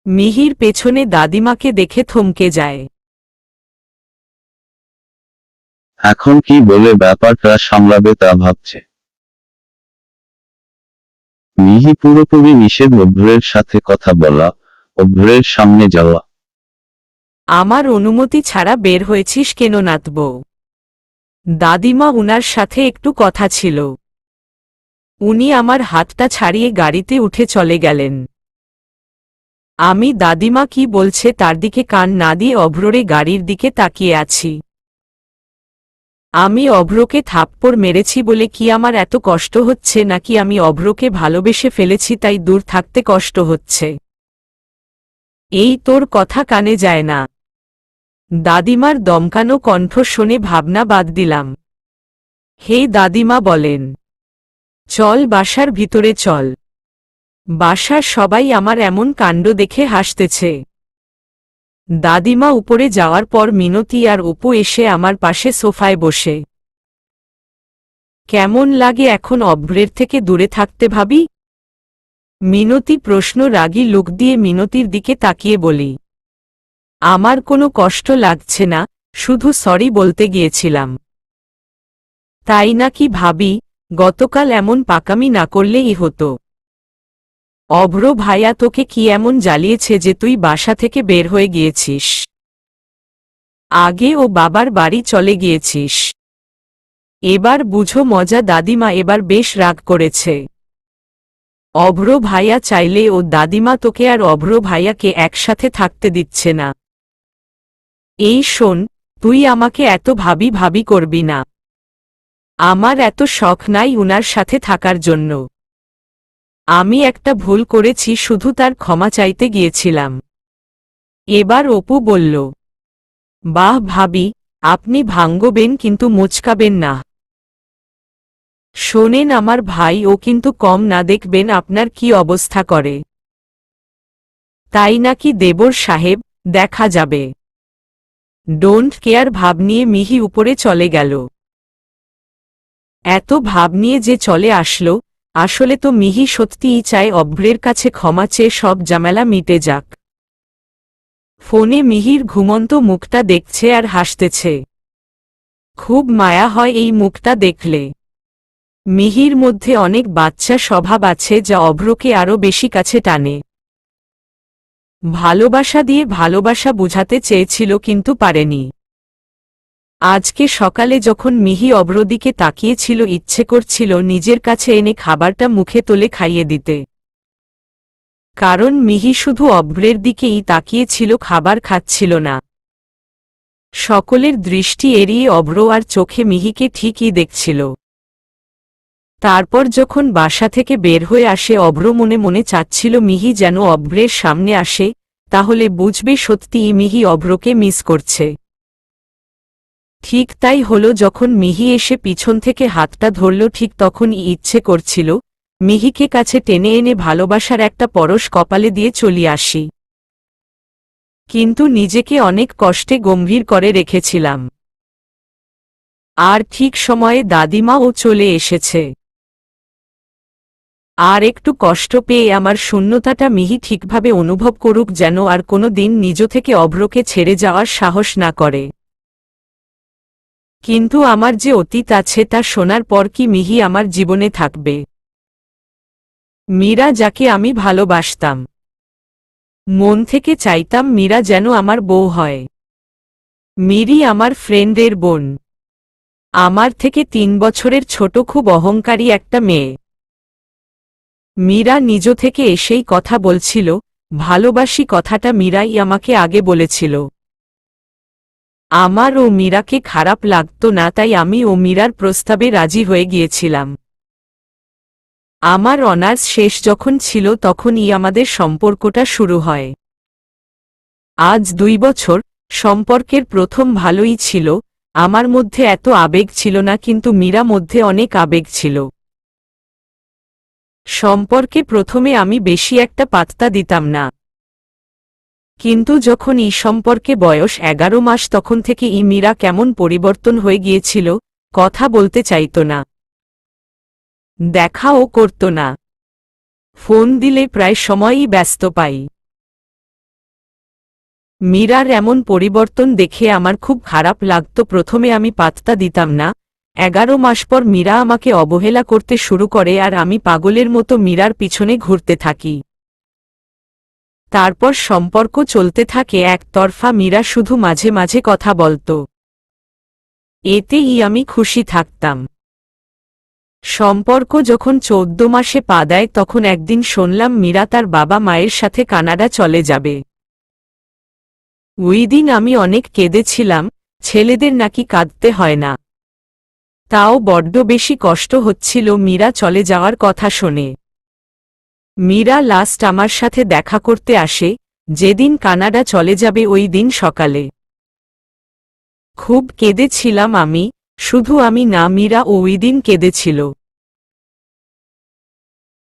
মিহির পেছনে দাদিমাকে দেখে থমকে যায়। এখন কি বলে ব্যাপারটা সামলাবে তা ভাবছে। মিহি পুরোপুরি নিষেধ অভ্রের সাথে কথা বলা, অভ্রের সামনে যাওয়া। আমার অনুমতি ছাড়া বের হয়েছিস কেন নাতবো? দাদিমা উনার সাথে একটু কথা ছিল। উনি আমার হাতটা ছাড়িয়ে গাড়িতে উঠে চলে গেলেন। আমি দাদিমা কি বলছে তার দিকে কান না দিয়ে অভ্ররে গাড়ির দিকে তাকিয়ে আছি। আমি অভ্রকে থাপ্পড় মেরেছি বলে কি আমার এত কষ্ট হচ্ছে, নাকি আমি অভ্রকে ভালোবেসে ফেলেছি তাই দূর থাকতে কষ্ট হচ্ছে? এই তোর কথা কানে যায় না। দাদিমার দমকানো কণ্ঠ শুনে ভাবনা বাদ দিলাম। হে দাদিমা বলেন, চল বাসার ভিতরে চল। বাসার সবাই আমার এমন কাণ্ড দেখে হাসতেছে। দাদিমা উপরে যাওয়ার পর মিনতি আর অপু এসে আমার পাশে সোফায় বসে। কেমন লাগে এখন অভ্রের থেকে দূরে থাকতে ভাবি? মিনতি প্রশ্ন রাগী লুক দিয়ে মিনতির দিকে তাকিয়ে বলি, আমার কোনো কষ্ট লাগছে না, শুধু সরি বলতে গিয়েছিলাম। তাই নাকি ভাবি? গতকাল এমন পাকামি না করলেই হতো। অভ্র ভাইয়া তোকে কি এমন জ্বালিয়েছে যে তুই বাসা থেকে বের হয়ে গিয়েছিস? আগে ও বাবার বাড়ি চলে গিয়েছিস। এবার বুঝো মজা। দাদিমা এবার বেশ রাগ করেছে। অভ্র ভাইয়া চাইলে ও দাদিমা তোকে আর অভ্র ভাইয়াকে একসাথে থাকতে দিচ্ছে না। এই শোন, তুই আমাকে এত ভাবি ভাবি করবি না। আমার এত শখ নাই উনার সাথে থাকার জন্য। আমি একটা ভুল করেছি, শুধু তার ক্ষমা চাইতে গিয়েছিলাম। এবার অপু বলল, বাহ ভাবি, আপনি ভাঙ্গবেন কিন্তু মুচকাবেন না। শোনেন আমার ভাই, ও কিন্তু কম না, দেখবেন আপনার কি অবস্থা করে। তাই নাকি দেবর সাহেব? দেখা যাবে। ডোন্ট কেয়ার ভাব নিয়ে মিহি উপরে চলে গেল। এত ভাব নিয়ে যে চলে আসলো, আসলে তো মিহি সত্যিই চায় অভ্রের কাছে ক্ষমা চেয়ে সব ঝামেলা মিটে যাক। ফোনে মিহির ঘুমন্ত মুখটা দেখছে আর হাসতেছে। খুব মায়া হয় এই মুখটা দেখলে। মিহির মধ্যে অনেক বাচ্চা স্বভাব আছে যা অভ্রকে আরও বেশি কাছে টানে। ভালোবাসা দিয়ে ভালোবাসা বোঝাতে চেয়েছিল কিন্তু পারেনি। আজকে সকালে যখন মিহি অভ্রদিকে তাকিয়েছিল, ইচ্ছে করছিল নিজের কাছে এনে খাবারটা মুখে তুলে খাইয়ে দিতে। কারণ মিহি শুধু অভ্রের দিকেই তাকিয়েছিল, খাবার খাচ্ছিল না। সকলের দৃষ্টি এড়িয়ে অভ্র আর চোখে মিহিকে ঠিকই দেখছিল। তারপর যখন বাসা থেকে বের হয়ে আসে, অভ্র মনে মনে চাচ্ছিল মিহি যেন অভ্রের সামনে আসে, তাহলে বুঝবে সত্যিই মিহি অভ্রকে মিস করছে। ঠিক তাই হলো। যখন মিহি এসে পিছন থেকে হাতটা ধরল, ঠিক তখনই ইচ্ছে করছিল মিহিকে কাছে টেনে এনে ভালোবাসার একটা পরশ কপালে দিয়ে চলিয়ে আসি। কিন্তু নিজেকে অনেক কষ্টে গম্ভীর করে রেখেছিলাম। আর ঠিক সময়ে দাদিমাও চলে এসেছে। আর একটু কষ্ট পেয়ে আমার শূন্যতাটা মিহি ঠিকভাবে অনুভব করুক, যেন আর কোনো দিন নিজ থেকে অভ্রকে ছেড়ে যাওয়ার সাহস না করে। কিন্তু আমার যে অতীত আছে তা শোনার পর কি মিহি আমার জীবনে থাকবে? মীরা, যাকে আমি ভালোবাসতাম, মন থেকে চাইতাম মীরা যেন আমার বউ হয়। মিরি আমার ফ্রেন্ডের বোন, আমার থেকে 3 বছরের ছোট, খুব অহংকারী একটা মেয়ে। মীরা নিজ থেকে এসেই কথা বলছিল, ভালোবাসি কথাটা মীরাই আমাকে আগে বলেছিল। আমার ও মীরাকে খারাপ লাগতো না, তাই আমি ও মীরার প্রস্তাবে রাজি হয়ে গিয়েছিলাম। আমার অনার্স শেষ যখন ছিল তখনই আমাদের সম্পর্কটা শুরু হয়। আজ 2 বছর। সম্পর্কের প্রথম ভালোই ছিল, আমার মধ্যে এত আবেগ ছিল না, কিন্তু মীরা মধ্যে অনেক আবেগ ছিল। সম্পর্কে প্রথমে আমি বেশি একটা পাত্তা দিতাম না, কিন্তু যখন এই সম্পর্কে বয়স 11 মাস তখন থেকে মীরা কেমন পরিবর্তন হয়ে গিয়েছিল। কথা বলতে চাইত না, দেখাও করত না, ফোন দিলে প্রায় সময়ই ব্যস্ত পাই। মীরার এমন পরিবর্তন দেখে আমার খুব খারাপ লাগতো। প্রথমে আমি পাত্তা দিতাম না। 11 মাস পর মীরা আমাকে অবহেলা করতে শুরু করে আর আমি পাগলের মতো মীরার পিছনে ঘুরতে থাকি। তারপর সম্পর্ক চলতে থাকে একতরফা। মীরা শুধু মাঝে মাঝে কথা বলতো, এতেই আমি খুশি থাকতাম। সম্পর্ক যখন 14 মাসে পা দেয় তখন একদিন শুনলাম মীরা তার বাবা মায়ের সাথে কানাডা চলে যাবে। ওই দিন আমি অনেক কেঁদেছিলাম। ছেলেদের নাকি কাঁদতে হয় না। তাও বড্ড বেশি কষ্ট হচ্ছিল মীরা চলে যাওয়ার কথা শুনে। মীরা লাস্ট আমার সাথে দেখা করতে আসে যেদিন কানাডা চলে যাবে ওই দিন সকালে। খুব কেঁদেছিলাম আমি, শুধু আমি না, মীরা ওই দিন কেঁদেছিল।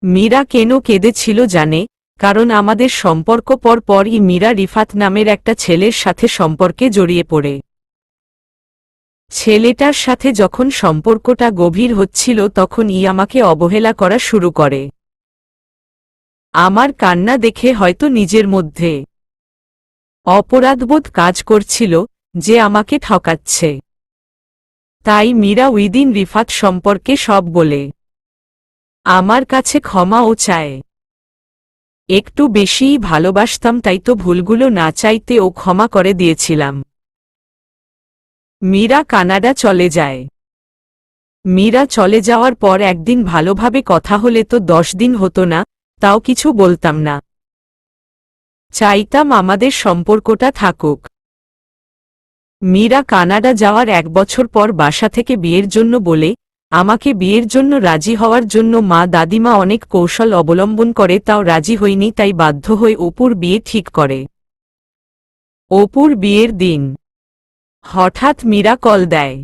মীরা কেন কেঁদেছিল জানে? কারণ আমাদের সম্পর্ক পরই মীরা রিফাত নামের একটা ছেলের সাথে সম্পর্কে জড়িয়ে পড়ে। ছেলেটার সাথে যখন সম্পর্কটা গভীর হচ্ছিল তখন আমাকে অবহেলা করা শুরু করে। আমার কান্না দেখে হয়তো নিজের মধ্যে অপরাধবোধ কাজ করছিল যে আমাকে ঠকাচ্ছে। তাই মীরা ওই দিন রিফাত সম্পর্কে সব বলে আমার কাছে ক্ষমাও চায়। একটু বেশিই ভালোবাসতাম, তাই তো ভুলগুলো না চাইতে ও ক্ষমা করে দিয়েছিলাম। মীরা কানাডা চলে যায়। মীরা চলে যাওয়ার পর একদিন ভালোভাবে কথা হলে তো 10 দিন হতো না, তাও কিছু বলতাম না। চাইতাম আমাদের সম্পর্কটা থাকুক। মীরা কানাডা যাওয়ার 1 বছর পর বাসা থেকে বিয়ের জন্য বলে আমাকে বিয়ের জন্য রাজি হওয়ার জন্য মা দাদিমা অনেক কৌশল অবলম্বন করে, তাও রাজি হইনি। তাই বাধ্য হয়ে অপুর বিয়ে ঠিক করে। অপুর বিয়ের দিন হঠাৎ মীরা কল দেয়।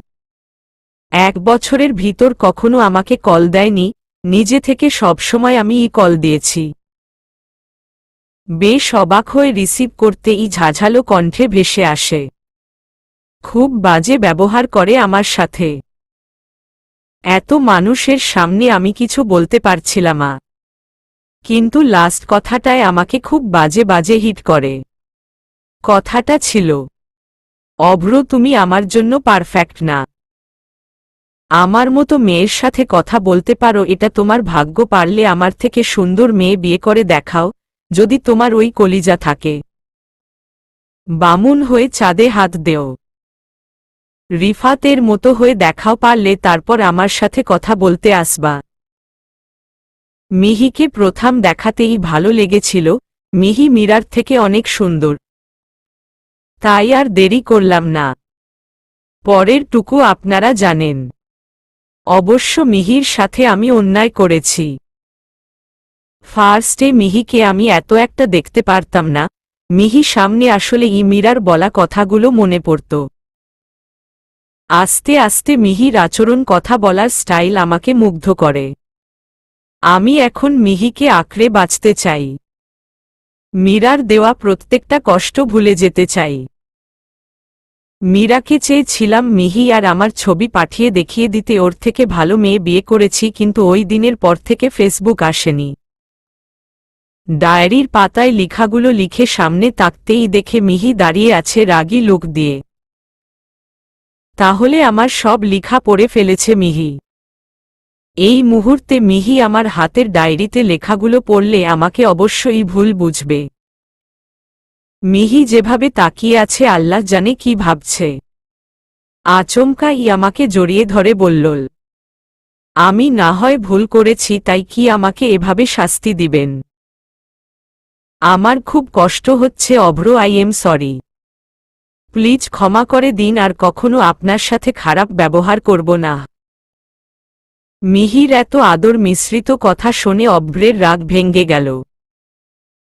1 বছরের ভিতর কখনো আমাকে কল দেয়নি, নিজে থেকে সবসময় আমি কল দিয়েছি। বেশ অবাক হয়ে রিসিভ করতেই ঝাঝালো কণ্ঠে ভেসে আসে। খুব বাজে ব্যবহার করে আমার সাথে। এত মানুষের সামনে আমি কিছু বলতে পারছিলাম না, কিন্তু লাস্ট কথাটায় আমাকে খুব বাজে বাজে হিট করে। কথাটা ছিল, অভ্র তুমি আমার জন্য পারফেক্ট না। আমার মতো মেয়ের সাথে কথা বলতে পারো এটা তোমার ভাগ্য, পারলে আমার থেকে সুন্দর মেয়ে বিয়ে করে দেখাও যদি তোমার ওই কলিজা থাকে। বামুন হয়ে চাঁদে হাত দেও। রিফাতের মতো হয়ে দেখাও পারলে, তারপর আমার সাথে কথা বলতে আসবা। মিহিকে প্রথম দেখাতেই ভালো লেগেছিল। মিহি মীরার থেকে অনেক সুন্দর। তাই আর দেরি করলাম না। পরের টুকু আপনারা জানেন। অবশ্য মিহির সাথে আমি অন্যায় করেছি। ফার্স্টে মিহিকে আমি এত একটা দেখতে পারতাম না। মিহি সামনে আসলে মীরার বলা কথাগুলো মনে পড়ত। আস্তে আস্তে মিহির আচরণ, কথা বলার স্টাইল আমাকে মুগ্ধ করে। আমি এখন মিহিকে আঁকড়ে বাঁচতে চাই। মীরার দেওয়া প্রত্যেকটা কষ্ট ভুলে যেতে চাই। মীরাকে চেয়েছিলাম মিহি আর আমার ছবি পাঠিয়ে দেখিয়ে দিতে ওর থেকে ভালো মেয়ে বিয়ে করেছি, কিন্তু ওই দিনের পর থেকে ফেসবুক আসেনি। ডায়েরির পাতায় লেখাগুলো লিখে সামনে তাকতেই দেখে মিহি দাঁড়িয়ে আছে রাগী লুক দিয়ে। তাহলে আমার সব লেখা পড়ে ফেলেছে মিহি। এই মুহূর্তে মিহি আমার হাতের ডায়েরিতে লেখাগুলো পড়লে আমাকে অবশ্যই ভুল বুঝবে। মিহি যেভাবে তাকিয়ে আছে আল্লাহ জানে কি ভাবছে। আচমকা আমাকে জড়িয়ে ধরে বলল, আমি না হয় ভুল করেছি, তাই কি আমাকে এভাবে শাস্তি দিবেন? আমার খুব কষ্ট হচ্ছে অভ্র, আই এম সরি। প্লিজ ক্ষমা করে দিন, আর কখনো আপনার সাথে খারাপ ব্যবহার করব না। মিহির এত আদর মিশ্রিত কথা শুনে অভ্রের রাগ ভেঙ্গে গেল।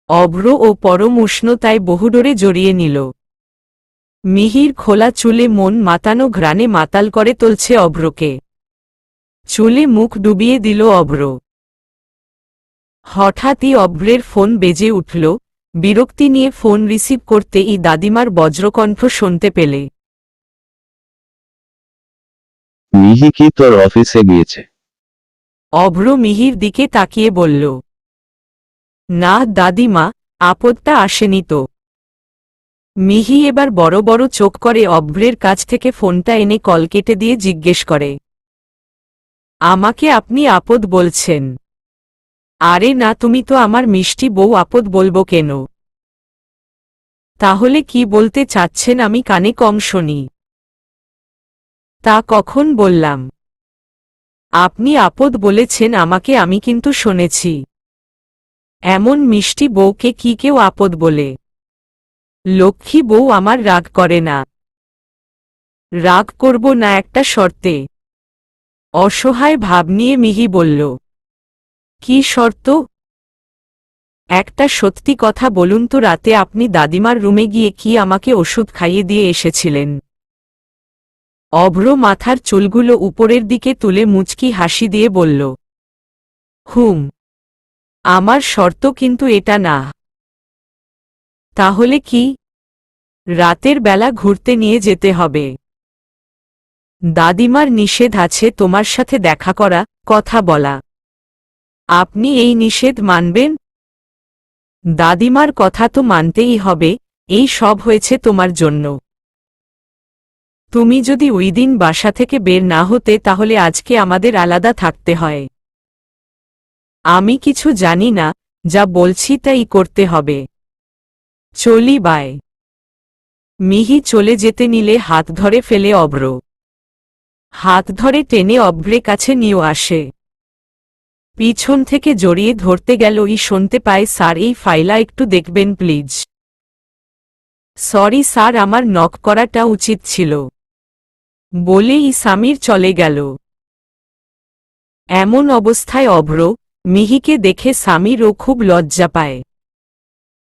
অভ্র ও পরম উষ্ণতায় বহুডোরে জড়িয়ে নিল। মিহির খোলা চুলে মন মাতানো ঘ্রাণে মাতাল করে তুলছে অভ্রকে। চুলে মুখ ডুবিয়ে দিল অভ্র। হঠাৎই অভ্রের ফোন বেজে উঠল। বিরক্তি নিয়ে ফোন রিসিভ করতেই দাদিমার বজ্রকণ্ঠ শুনতে পেলে। মিহি কি তোর অফিসে গিয়েছে? অভ্র মিহির দিকে তাকিয়ে বলল, না দাদিমা, আপদটা আসেনি তো। মিহি এবার বড় বড় চোখ করে অভ্রের কাছ থেকে ফোনটা এনে কল কেটে দিয়ে জিজ্ঞেস করে, আমাকে আপনি আপদ বলছেন? আরে না, তুমি তো আমার মিষ্টি বউ, আপদ বলবো কেন? তাহলে কি বলতে চাচ্ছেন আমি কানে কম শুনি? তা কখন বললাম? আপনি আপদ বলেছেন আমাকে, আমি কিন্তু শুনেছি। এমন মিষ্টি বউকে কি কেউ আপদ বলে? লক্ষ্মী বউ আমার রাগ করে না। রাগ করব না একটা শর্তে। অসহায় ভাব নিয়ে মিহি বলল, কি শর্ত? একটা সত্যি কথা বলুন তো, রাতে আপনি দাদিমার রুমে গিয়ে কি আমাকে ওষুধ খাইয়ে দিয়ে এসেছিলেন? অভ্র মাথার চুলগুলো উপরের দিকে তুলে মুচকি হাসি দিয়ে বলল, হুম। আমার শর্ত কিন্তু এটা না। তাহলে কি? রাতের বেলা ঘুরতে নিয়ে যেতে হবে। দাদিমার নিষেধ আছে তোমার সাথে দেখা করা, কথা বলা। আপনি এই নিষেধ মানবেন? দাদিমার কথা তো মানতেই হবে, এই সব হয়েছে তোমার জন্য। তুমি যদি ওই দিন বাসা থেকে বের না হতে তাহলে আজকে আমাদের আলাদা থাকতে হয়। আমি কিছু জানি না, যা বলছি তাই করতে হবে। চলি বাই। মিহি চলে যেতে নিলে হাত ধরে ফেলে অভ্র। হাত ধরে টেনে অভ্রের কাছে নিয়ে আসে। পিছন থেকে জড়িয়ে ধরতে গেলই শুনতে পায়, স্যার এই ফাইলা একটু দেখবেন প্লিজ। সরি স্যার, আমার নক করাটা উচিত ছিল, বলেই সামির চলে গেল। এমন অবস্থায় অভ্র মিহিকে দেখে সামিরও খুব লজ্জা পায়।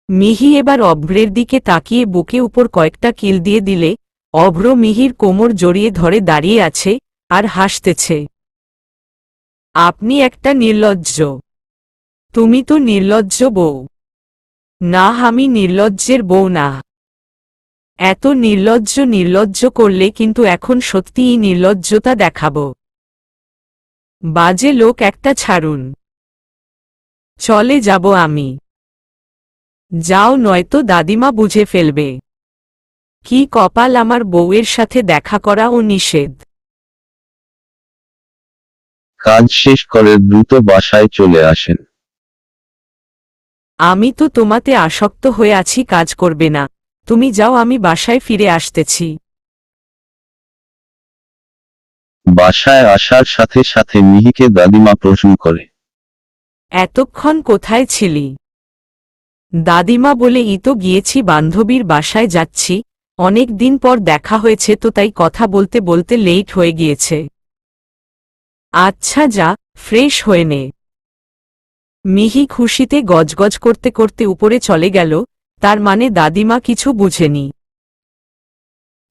মিহি এবার অভ্রের দিকে তাকিয়ে বুকে উপর কয়েকটা কিল দিয়ে দিলে অভ্র মিহির কোমর জড়িয়ে ধরে দাঁড়িয়ে আছে আর হাসতেছে। আপনি একটা নির্লজ্জ। তুমি তো নির্লজ্জ বউ। না, আমি নির্লজ্জের বউ না। এত নির্লজ্জ করলে কিন্তু এখন সত্যিই নির্লজ্জতা দেখাব। বাজে লোক একটা, ছাড়ুন। চলে যাব আমি। যাও, নয়তো দাদিমা বুঝে ফেলবে। কি কপাল আমার, বউয়ের সাথে দেখা করা ও নিষেধ। কাজ শেষ করে দ্রুত বাসায় চলে আসেন। আমি তো তোমাতে আসক্ত হয়ে আছি, কাজ করবে না। তুমি যাও, আমি বাসায় ফিরে আসতেছি। বাসায় আসার সাথে সাথে মিহিকে দাদিমা প্রশ্ন করে, এতক্ষণ কোথায় ছিলি? দাদিমা বলে, ই তো গিয়েছি বান্ধবীর বাসায় যাচ্ছি, অনেক দিন পর দেখা হয়েছে তো তাই কথা বলতে বলতে লেট হয়ে গিয়েছে। আচ্ছা যা, ফ্রেশ হয়ে নে। মিহি খুশিতে গজগজ করতে করতে উপরে চলে গেল, তার মানে দাদিমা কিছু বুঝেনি।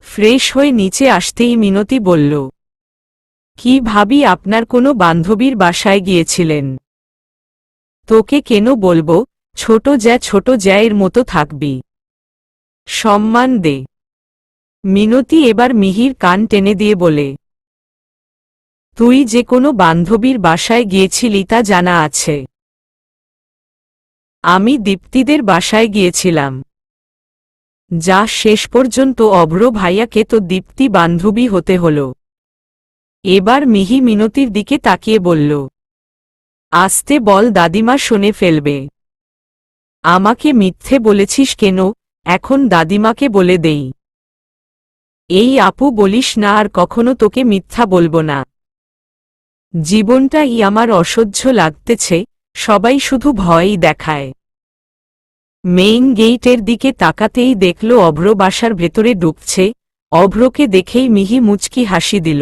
ফ্রেশ হয়ে নিচে আসতেই মিনতি বলল, কি ভাবি, আপনার কোনো বান্ধবীর বাসায় গিয়েছিলেন? তোকে কেন বলবো, ছোট জ্যায়ের মতো থাকবি। সম্মান দে। মিনতি এবার মিহির কান টেনে দিয়ে বলে, তুই যে কোনো বান্ধবীর বাসায় গিয়েছিলি তা জানা আছে। আমি দীপ্তিদের বাসায় গিয়েছিলাম। যা, শেষ পর্যন্ত অভ্র ভাইয়াকে তো দীপ্তি বান্ধবী হতে হল। এবার মিহি মিনতির দিকে তাকিয়ে বলল, আস্তে বল, দাদিমা শুনে ফেলবে। আমাকে মিথ্যে বলেছিস কেন, এখন দাদিমাকে বলে দেই। এই আপু বলিস না, আর কখনো তোকে মিথ্যা বলবো না। জীবনটাই আমার অসহ্য লাগতেছে, সবাই শুধু ভয়ই দেখায়। মেইন গেইটের দিকে তাকাতেই দেখল অভ্র বাসার ভেতরে ঢুকছে। অভ্রকে দেখেই মিহি মুচকি হাসি দিল।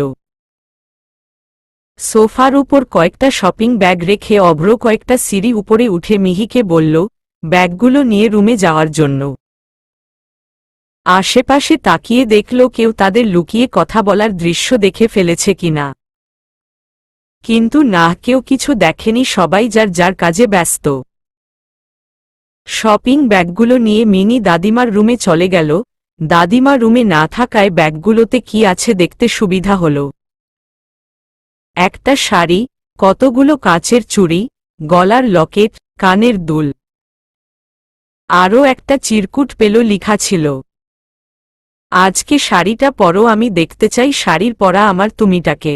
সোফার উপর কয়েকটা শপিং ব্যাগ রেখে অভ্র কয়েকটা সিঁড়ি উপরে উঠে মিহিকে বলল, ব্যাগগুলো নিয়ে রুমে যাওয়ার জন্য। আশেপাশে তাকিয়ে দেখল কেউ তাদের লুকিয়ে কথা বলার দৃশ্য দেখে ফেলেছে কিনা। কিন্তু না, কেউ কিছু দেখেনি, সবাই যার যার কাজে ব্যস্ত। শপিং ব্যাগগুলো নিয়ে মিনি দাদিমার রুমে চলে গেল। দাদিমা রুমে না থাকায় ব্যাগগুলোতে কি আছে দেখতে সুবিধা হল। একটা শাড়ি, কতগুলো কাচের চুড়ি, গলার লকেট, কানের দুল। আরও একটা চিরকুট পেল, লিখা ছিল, আজকে শাড়িটা পরো, আমি দেখতে চাই শাড়ির পরা আমার তুমিটাকে।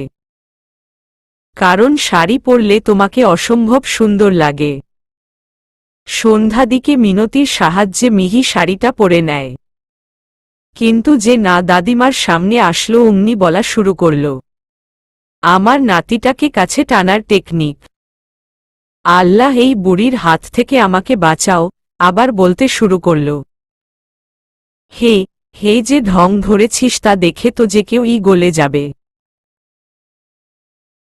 কারণ শাড়ি পরলে তোমাকে অসম্ভব সুন্দর লাগে। সন্ধ্যা দিকে মিনতির সাহায্যে মিহি শাড়িটা পরে নেয়। কিন্তু যে না দাদিমার সামনে আসলো অমনি বলা শুরু করল, আমার নাতিটাকে কাছে টানার টেকনিক। আল্লাহ, এই বুড়ির হাত থেকে আমাকে বাঁচাও। আবার বলতে শুরু করল, হে হে, যে ঢং ধরেছিস তা দেখে তো যে কেউই গলে যাবে।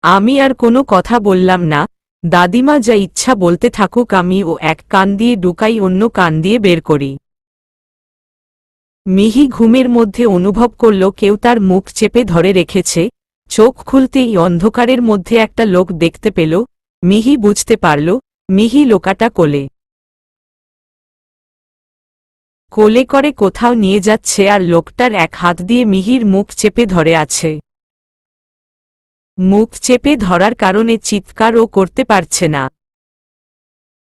আমি আর কোনো কথা বললাম না। দাদিমা যা ইচ্ছা বলতে থাকুক, আমি ও এক কান দিয়ে ঢুকাই, অন্য কান দিয়ে বের করি। মিহি ঘুমের মধ্যে অনুভব করল কেউ তার মুখ চেপে ধরে রেখেছে। চোখ খুলতেই অন্ধকারের মধ্যে একটা লোক দেখতে পেল। মিহি বুঝতে পারল মিহি লোকাটা কোলে কোলে করে কোথাও নিয়ে যাচ্ছে, আর লোকটার এক হাত দিয়ে মিহির মুখ চেপে ধরে আছে। মুখ চেপে ধরার কারণে চিৎকারও করতে পারছে না।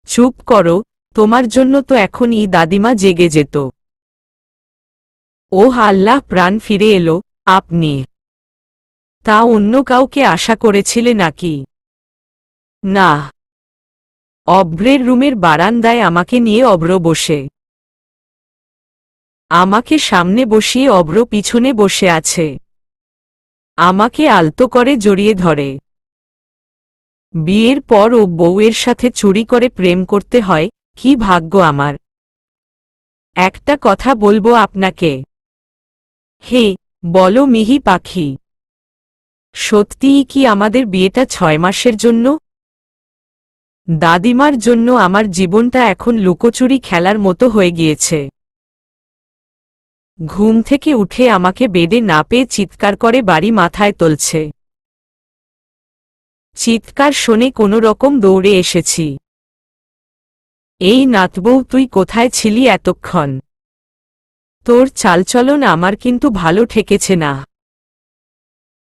চুপ করো, তোমার জন্য তো এখনই দাদিমা জেগে যেত। ওহ আল্লাহ, প্রাণ ফিরে এলো। আপনি তা অন্য কাউকে আশা করেছিলে নাকি? না। অভ্রের রুমের বারান্দায় আমাকে নিয়ে অভ্র বসে। আমাকে সামনে বসিয়ে অভ্র পিছনে বসে আছে। আমাকে আলতো করে জড়িয়ে ধরে। বিয়ের পর ও বউয়ের সাথে চুরি করে প্রেম করতে হয়, কি ভাগ্য আমার। একটা কথা বলবো আপনাকে। হে, বলো মিহি পাখি, সত্যিই কি আমাদের বিয়েটা 6 মাসের জন্য? দাদিমার জন্য আমার জীবনটা এখন লুকোচুরি খেলার মতো হয়ে গিয়েছে। ঘুম থেকে উঠে আমাকে বেডে না পেয়ে চিৎকার করে বাড়ি মাথায় তুলছে। চিৎকার শুনে কোনো রকম দৌড়ে এসেছি। এই নাতবউ, তুই কোথায় ছিলি এতক্ষণ? তোর চালচলন আমার কিন্তু ভালো ঠেকেছে না।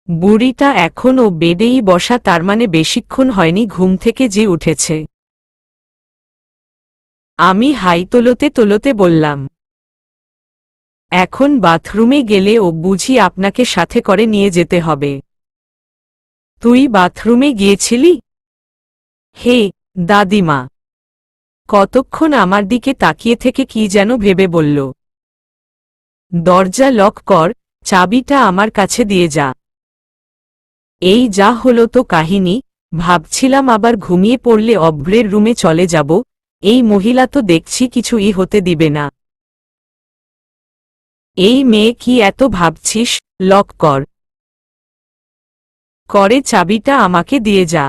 বুড়িটা এখনও বেডেই বসা, তার মানে বেশিক্ষণ হয়নি ঘুম থেকে যে উঠেছে। আমি হাই তোলতে তোলতে বললাম, এখন বাথরুমে গেলে ও বুঝি আপনাকে সাথে করে নিয়ে যেতে হবে। তুই বাথরুমে গিয়েছিলি? হে দাদিমা, কতক্ষণ আমার দিকে তাকিয়ে থেকে কি যেন ভেবে বলল, দরজা লক কর, চাবিটা আমার কাছে দিয়ে যা। এই যা হলো তো কাহিনী। ভাবছিলাম আবার ঘুমিয়ে পড়লে অভ্রের রুমে চলে যাব। এই মহিলা তো দেখছি কিছুই হতে দিবে না। এই মেয়ে, কি এত ভাবছিস? লক কর, করে চাবিটা আমাকে দিয়ে যা।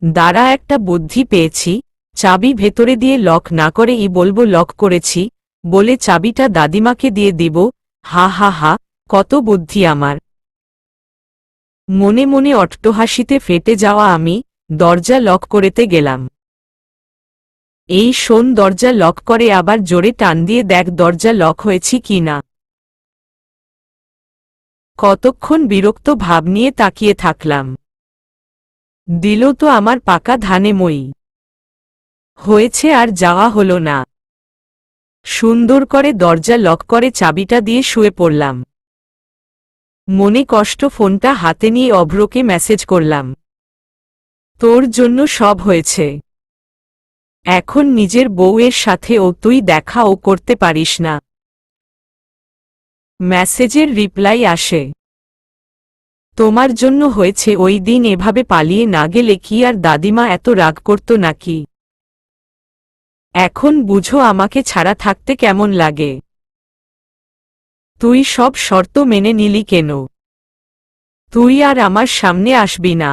দাঁড়া, একটা বুদ্ধি পেয়েছি। চাবি ভেতরে দিয়ে লক না করেই বলবো লক করেছি, বলে চাবিটা দাদিমাকে দিয়ে দিব। হা হা হা, কত বুদ্ধি আমার। মনে মনে অট্টহাসিতে ফেটে যাওয়া আমি দরজা লক করতে গেলাম। এই শোন, দরজা লক করে আবার জোরে টান দিয়ে দেখ দরজা লক হয়েছি কি না। কতক্ষণ বিরক্ত ভাব নিয়ে তাকিয়ে থাকলাম। দিল তো আমার পাকা ধানে মই। হয়েছে, আর যাওয়া হলো না। সুন্দর করে দরজা লক করে চাবিটা দিয়ে শুয়ে পড়লাম। মনে কষ্ট ফোনটা হাতে নিয়ে অভ্রকে মেসেজ করলাম, তোর জন্য সব হয়েছে। এখন নিজের বউয়ের সাথে ও তুই দেখাও করতে পারিস না। মেসেজের রিপ্লাই আসে, তোমার জন্য হয়েছে। ওই দিন এভাবে পালিয়ে না গেলে কি আর দাদিমা এত রাগ করত নাকি? এখন বুঝো আমাকে ছাড়া থাকতে কেমন লাগে। তুই সব শর্ত মেনে নিলি কেন? তুই আর আমার সামনে আসবি না।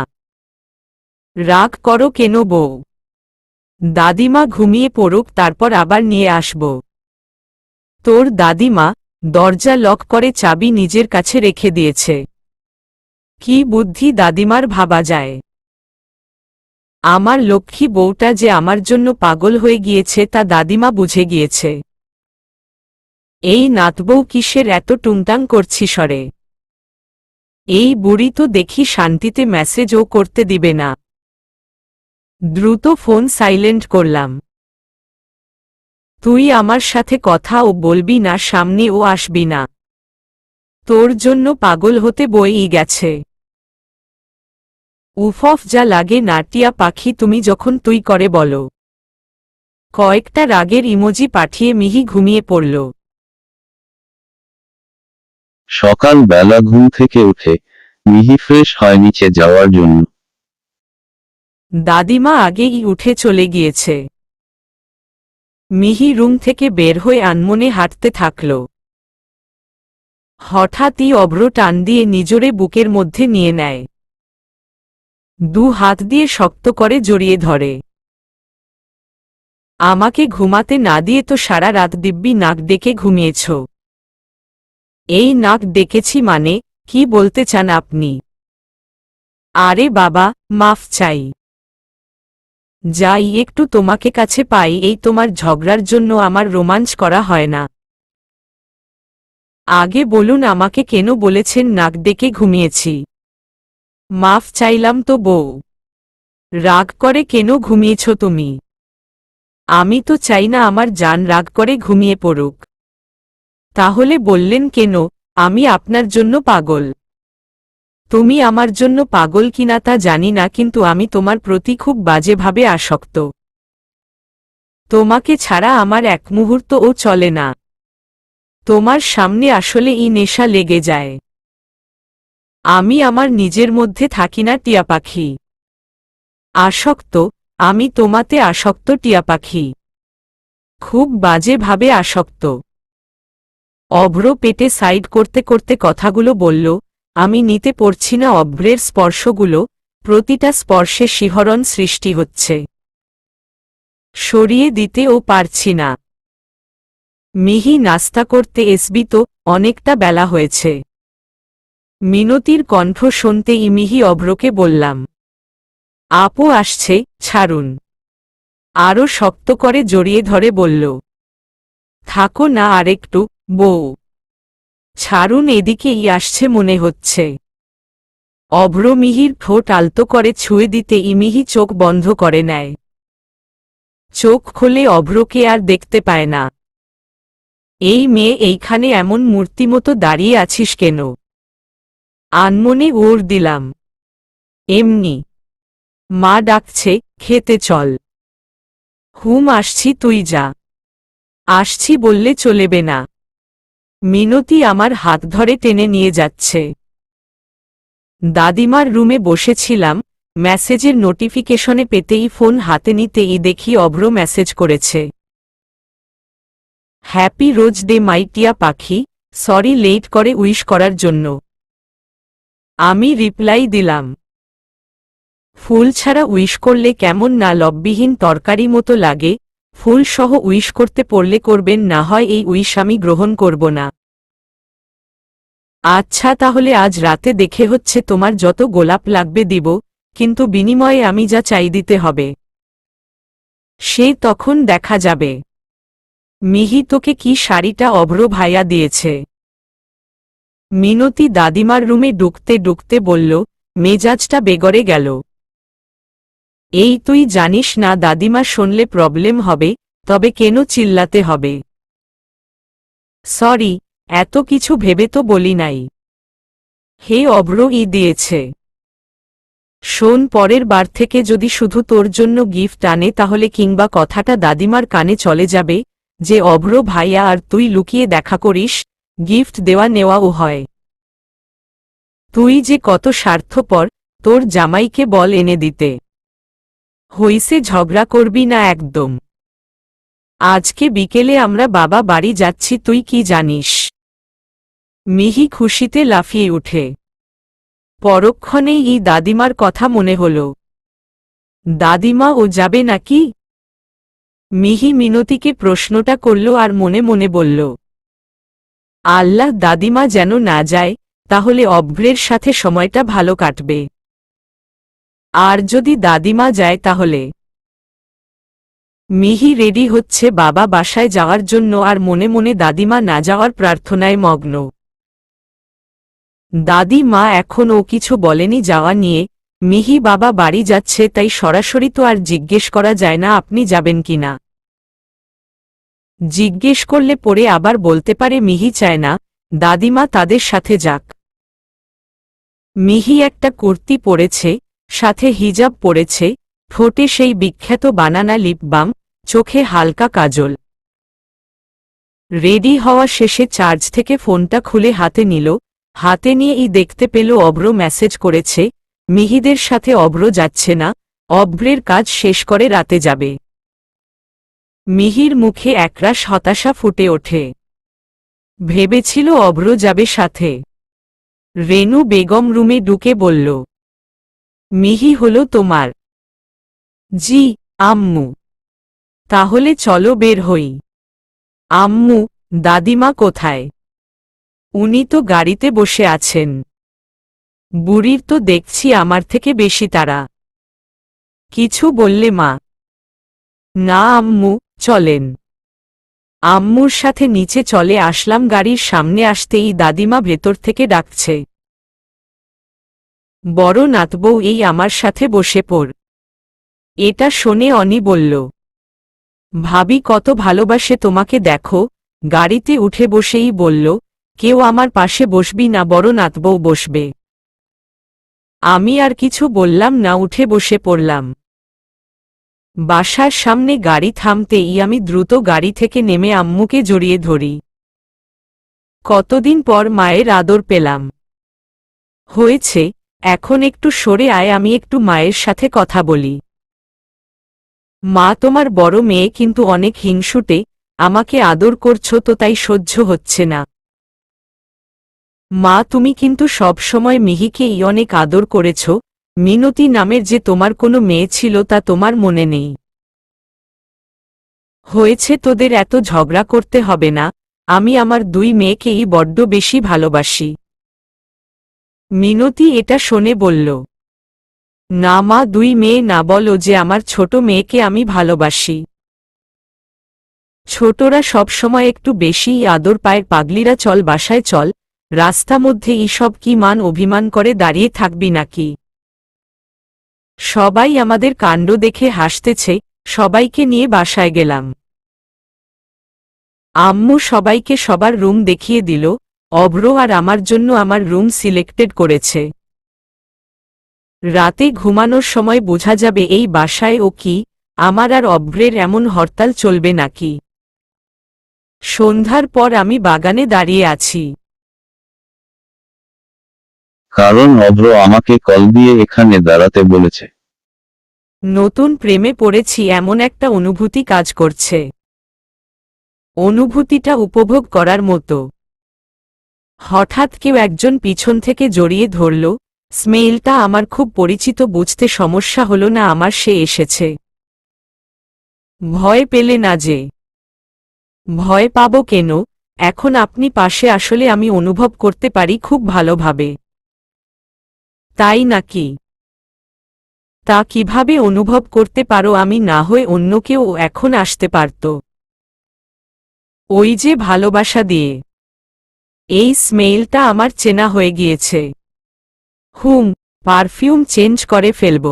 রাগ করো কেন বউ? দাদিমা ঘুমিয়ে পড়ুক, তারপর আবার নিয়ে আসব। তোর দাদিমা দরজা লক করে চাবি নিজের কাছে রেখে দিয়েছে। কি বুদ্ধি দাদিমার ভাবা যায়। আমার লক্ষ্মী বউটা যে আমার জন্য পাগল হয়ে গিয়েছে তা দাদিমা বুঝে গিয়েছে। এই নাতবউ কিসের এত টুংটাং করছি সরে? এই বুড়ি তো দেখি শান্তিতে মেসেজও করতে দিবে না। দ্রুত ফোন সাইলেন্ট করলাম। তুই আমার সাথে কথাও বলবি না, সামনেও আসবি না। তোর জন্য পাগল হতে বইই গেছে। উফফ, যা লাগে না টিয়া পাখি, তুমি যখন তুই করে বলো। কয়েকটা রাগের ইমোজি পাঠিয়ে মিহি ঘুমিয়ে পড়ল। সকাল বেলা ঘুম থেকে উঠে মিহি ফ্রেশ হয় নিচে যাওয়ার জন্য। দাদিমা আগেই উঠে চলে গিয়েছে। মিহি রুম থেকে বের হয়ে আনমনে হাঁটতে থাকল। হঠাৎই অভ্র টান দিয়ে নিজরে বুকের মধ্যে নিয়ে নেয়। দু হাত দিয়ে শক্ত করে জড়িয়ে ধরে। আমাকে ঘুমাতে না দিয়ে তো সারা রাত দিব্যি নাক ডেকে ঘুমিয়েছ। এই নাক ডেকেছি মানে কি বলতে চান আপনি? আরে বাবা, মাফ চাই। যাই একটু তোমাকে কাছে পাই, এই তোমার ঝগড়ার জন্য আমার রোমাঞ্চ করা হয় না। আগে বলুন আমাকে কেন বলেছেন নাক ডেকে ঘুমিয়েছি? মাফ চাইলাম তো বউ। রাগ করে কেন ঘুমিয়েছ তুমি? আমি তো চাই না আমার জান রাগ করে ঘুমিয়ে পড়ুক। তাহলে বললেন কেন আমি আপনার জন্য পাগল? তুমি আমার জন্য পাগল কিনা তা জানি না, কিন্তু আমি তোমার প্রতি খুব বাজেভাবে আসক্ত। তোমাকে ছাড়া আমার এক মুহূর্তও চলে না। তোমার সামনে আসলে এই নেশা লেগে যায়। আমি আমার নিজের মধ্যে থাকি না টিয়া পাখি। আসক্ত, আমি তোমাতে আসক্ত টিয়া পাখি। খুব বাজেভাবে আসক্ত। অভ্র পেটে সাইড করতে করতে কথাগুলো বলল। আমি নিতে পারছি না অভ্রের স্পর্শগুলো, প্রতিটা স্পর্শে শিহরণ সৃষ্টি হচ্ছে। সরিয়ে দিতেও পারছি না। মিহি নাস্তা করতে আসবি তো, অনেকটা বেলা হয়েছে। মিনতির কণ্ঠ শুনতেই মিহি অভ্রকে বললাম। আপু আসছে, ছাড়ুন। আরও শক্ত করে জড়িয়ে ধরে বলল। থাকো না আরেকটু, বউ। ছাড়ুন, এদিকেই আসছে মনে হচ্ছে। অভ্র মিহির ঠোঁট আলতো করে ছুঁয়ে দিতে মিহি চোখ বন্ধ করে নেয়। চোখ খুলে অভ্রকে আর দেখতে পায় না। এই মেয়ে, এইখানে এমন মূর্তিমতো দাঁড়িয়ে আছিস কেন? আনমনে ওর দিলাম। এমনি। মা ডাকছে, খেতে চল। হুম আসছি, তুই যা। আসছি বললে চলেবে না। মিনতি আমার হাত ধরে টেনে নিয়ে যাচ্ছে। দাদিমার রুমে বসেছিলাম, মেসেজের নোটিফিকেশনে পেতেই ফোন হাতে নিতেই দেখি অভ্র মেসেজ করেছে। হ্যাপি রোজ ডে মাই টিয়া পাখি, সরি লেট করে উইশ করার জন্য। আমি রিপ্লাই দিলাম। ফুল ছাড়া উইশ করলে কেমন না লববিহীন তরকারি মতো লাগে, ফুল সহ উইশ করতে পড়লে করবেন, না হয় এই উইশ আমি গ্রহণ করব না। আচ্ছা তাহলে আজ রাতে দেখে হচ্ছে তোমার যত গোলাপ লাগবে দিব, কিন্তু বিনিময়ে আমি যা চাই দিতে হবে। সে তখন দেখা যাবে। মিহি তোকে কি শাড়িটা অভ্র ভাইয়া দিয়েছে? মিনতি দাদিমার রুমে ঢুকতে ঢুকতে বলল। মেজাজটা বেগরে গেল। এই তুই জানিস না দাদিমা শুনলে প্রবলেম হবে, তবে কেন চিল্লাতে হবে? সরি, এত কিছু ভেবে তো বলি নাই। হে অভ্র দিয়েছে। শোন, পরের বার থেকে যদি শুধু তোর জন্য গিফট আনে তাহলে কিংবা কথাটা দাদিমার কানে চলে যাবে যে অভ্র ভাইয়া আর তুই লুকিয়ে দেখা করিস, গিফট দেওয়া নেওয়াও হয়। তুই যে কত স্বার্থপর, তোর জামাইকে বল এনে দিতে। হইছে, ঝগড়া করবি না একদম। আজকে বিকেলে আমরা বাবা বাড়ি যাচ্ছি, তুই কি জানিস? মিহি খুশিতে লাফিয়ে উঠে। পরক্ষণেই দাদিমার কথা মনে হল। দাদিমা ও যাবে নাকি? মিহি মিনতিকে প্রশ্নটা করল আর মনে মনে বলল, আল্লাহ দাদিমা যেন না যায়, তাহলে অভ্রের সাথে সময়টা ভালো কাটবে। আর যদি দাদিমা যায় তাহলে। মিহি রেডি হচ্ছে বাবা বাসায় যাওয়ার জন্য আর মনে মনে দাদিমা না যাওয়ার প্রার্থনায় মগ্ন। দাদিমা এখনও কিছু বলেনি যাওয়া নিয়ে। মিহি বাবা বাড়ি যাচ্ছে তাই সরাসরি তো আর জিজ্ঞেস করা যায় না আপনি যাবেন কিনা। জিজ্ঞেস করলে পরে আবার বলতে পারে মিহি চায় না দাদিমা তাদের সাথে যাক। মিহি একটা কুর্তি পরেছে, সাথে হিজাব পরেছে, ঠোঁটে সেই বিখ্যাত বানানা লিপ বাম, চোখে হালকা কাজল। রেডি হওয়া শেষে চার্জ থেকে ফোনটা খুলে হাতে নিল, হাতে নিয়েই দেখতে পেল অভ্র মেসেজ করেছে, মিহিদের সাথে অভ্র যাচ্ছে না, অভ্রের কাজ শেষ করে রাতে যাবে। মিহির মুখে একরাশ হতাশা ফুটে ওঠে। ভেবেছিল অভ্র যাবে সাথে। রেনু বেগম রুমে ঢুকে বলল, মিহি হলো তোমার? জি, আম্মু। তাহলে চলো বের হই। আম্মু, দাদিমা কোথায়? উনি তো গাড়িতে বসে আছেন। বুড়ির তো দেখছি আমার থেকে বেশি তাড়া। কিছু বললে মা? না আম্মু, চলেন। আম্মুর সাথে নিচে চলে আসলাম। গাড়ির সামনে আসতেই দাদিমা ভেতর থেকে ডাকছে, বড় নাতবউ এই আমার সাথে বসে পড়। এটা শুনে অনি বলল, ভাবি কত ভালোবাসে তোমাকে দেখো। গাড়িতে উঠে বসেই বলল, কেউ আমার পাশে বসবি না, বড় নাতবউ বসবে। আমি আর কিছু বললাম না, উঠে বসে পড়লাম। বাসার সামনে গাড়ি থামতেই আমি দ্রুত গাড়ি থেকে নেমে আম্মুকে জড়িয়ে ধরি। কতদিন পর মায়ের আদর পেলাম। হয়েছে, এখন একটু সরে আয়, আমি একটু মায়ের সাথে কথা বলি। মা তোমার বড় মেয়ে কিন্তু অনেক হিংসুটে, আমাকে আদর করছো তো তাই সহ্য হচ্ছে না। মা তুমি কিন্তু সব সময় মিহিকেই অনেক আদর করেছ, মিনতি নামের যে তোমার কোনো মেয়ে ছিল তা তোমার মনে নেই। হয়েছে, তোদের এত ঝগড়া করতে হবে না, আমি আমার দুই মেয়েকেই বড্ড বেশি ভালোবাসি। মিনতি এটা শুনে বলল, না মা, দুই মেয়ে না, বলো যে আমার ছোট মেয়েকে আমি ভালোবাসি। ছোটরা সব সময় একটু বেশিই আদর পায়। পাগলিরা চল বাসায় চল, রাস্তা মধ্যে সব কি মান অভিমান করে দাঁড়িয়ে থাকবি নাকি? সবাই আমাদের কাণ্ড দেখে হাসতেছে, সবাইকে নিয়ে বাসায় গেলাম। আম্মু সবাইকে সবার রুম দেখিয়ে দিল, অভ্র আর আমার জন্য আমার রুম সিলেক্টেড করেছে। রাতে ঘুমানোর সময় বোঝা যাবে এই বাসায় ও কি, আমার আর অভ্রের এমন হরতাল চলবে নাকি। সন্ধ্যার পর আমি বাগানে দাঁড়িয়ে আছি। কারণ অভ্র আমাকে কল দিয়ে এখানে দাঁড়াতে বলেছে। নতুন প্রেমে পড়েছি এমন একটা অনুভূতি কাজ করছে। অনুভূতিটা উপভোগ করার মতো। হঠাৎ কেউ একজন পিছন থেকে জড়িয়ে ধরল, স্মেলটা আমার খুব পরিচিত। বুঝতে সমস্যা হলো না আমার সে এসেছে। ভয় পেলে না যে? ভয় পাবো কেন, এখন আপনি পাশে আসলে আমি অনুভব করতে পারি খুব ভালোভাবে। তাই নাকি? তা কিভাবে অনুভব করতে পারো? আমি না হয়ে অন্য কেউ এখন আসতে পারত। ওই যে ভালোবাসা দিয়ে। এই স্মেলটা আমার চেনা হয়ে গিয়েছে। পারফিউম চেঞ্জ করে ফেলব।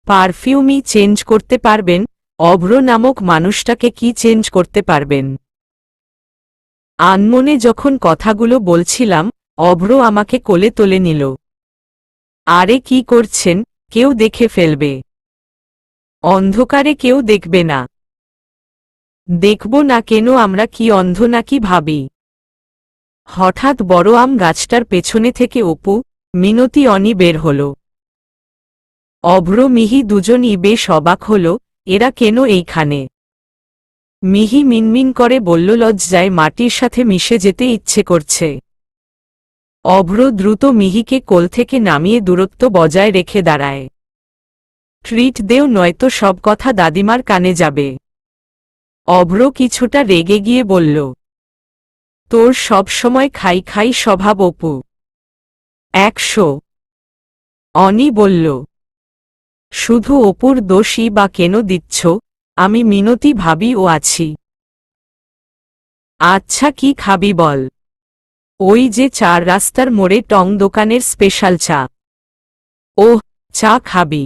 পারফিউমই চেঞ্জ করতে পারবেন? অভ্র নামক মানুষটাকে কি চেঞ্জ করতে পারবেন? আনমনে যখন কথাগুলো বলছিলাম, অভ্র আমাকে কোলে তুলে নিল। আরে কি করছেন, কেউ দেখে ফেলবে। অন্ধকারে কেউ দেখবে না। দেখব না কেন, আমরা কি অন্ধ নাকি ভাবি? হঠাৎ বড় আম গাছটার পেছনে থেকে অপু, মিনতি অনি বের হল। অভ্র মিহি দুজনই বেশ অবাক হল, এরা কেন এইখানে? মিহি মিনমিন করে বলল, লজ্জায় মাটির সাথে মিশে যেতে ইচ্ছে করছে। অভ্র দ্রুত মিহিকে কোল থেকে নামিয়ে দূরত্ব বজায় রেখে দাঁড়ায়। ট্রিট দেও, নয়তো সব কথা দাদিমার কানে যাবে। অভ্র কিছুটা রেগে গিয়ে বলল, তোর সব সময় খাই খাই স্বভাব অপু। 100। অনি বলল, শুধু অপুর দোষই বা কেন দিচ্ছ? আমি মিনতি ভাবি ও আছি। আচ্ছা কি খাবি বল? ওই যে 4 রাস্তার মোড়ে টং দোকানের স্পেশাল চা। ওহ, চা খাবি?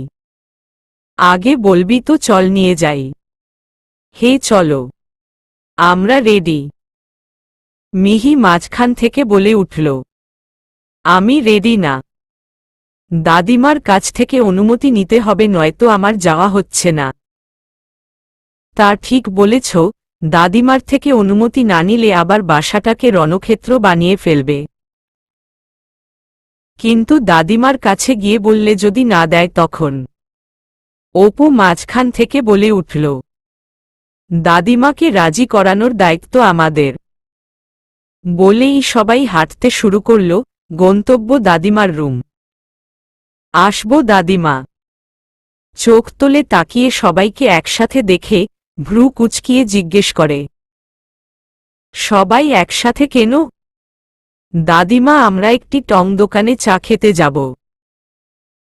আগে বলবি তো, চল নিয়ে যাই। হে চলো। আমরা রেডি। মিহি মাঝখান থেকে বলে উঠল, আমি রেডি না। দাদিমার কাছ থেকে অনুমতি নিতে হবে, নয়তো আমার যাওয়া হচ্ছে না। তা ঠিক বলেছ, দাদিমার থেকে অনুমতি না নিলে আবার বাসাটাকে রণক্ষেত্র বানিয়ে ফেলবে। কিন্তু দাদিমার কাছে গিয়ে বললে যদি না দেয় তখন? অপু মাঝখান থেকে বলে উঠল, দাদিমাকে রাজি করানোর দায়িত্ব আমাদের। বলেই সবাই হাঁটতে শুরু করল, গন্তব্য দাদিমার রুম। আসবো দাদিমা। চোখ তোলে তাকিয়ে সবাইকে একসাথে দেখে ভ্রু কুচকিয়ে জিজ্ঞেস করে, সবাই একসাথে কেন? দাদিমা, আমরা একটি টং দোকানে চা খেতে যাব।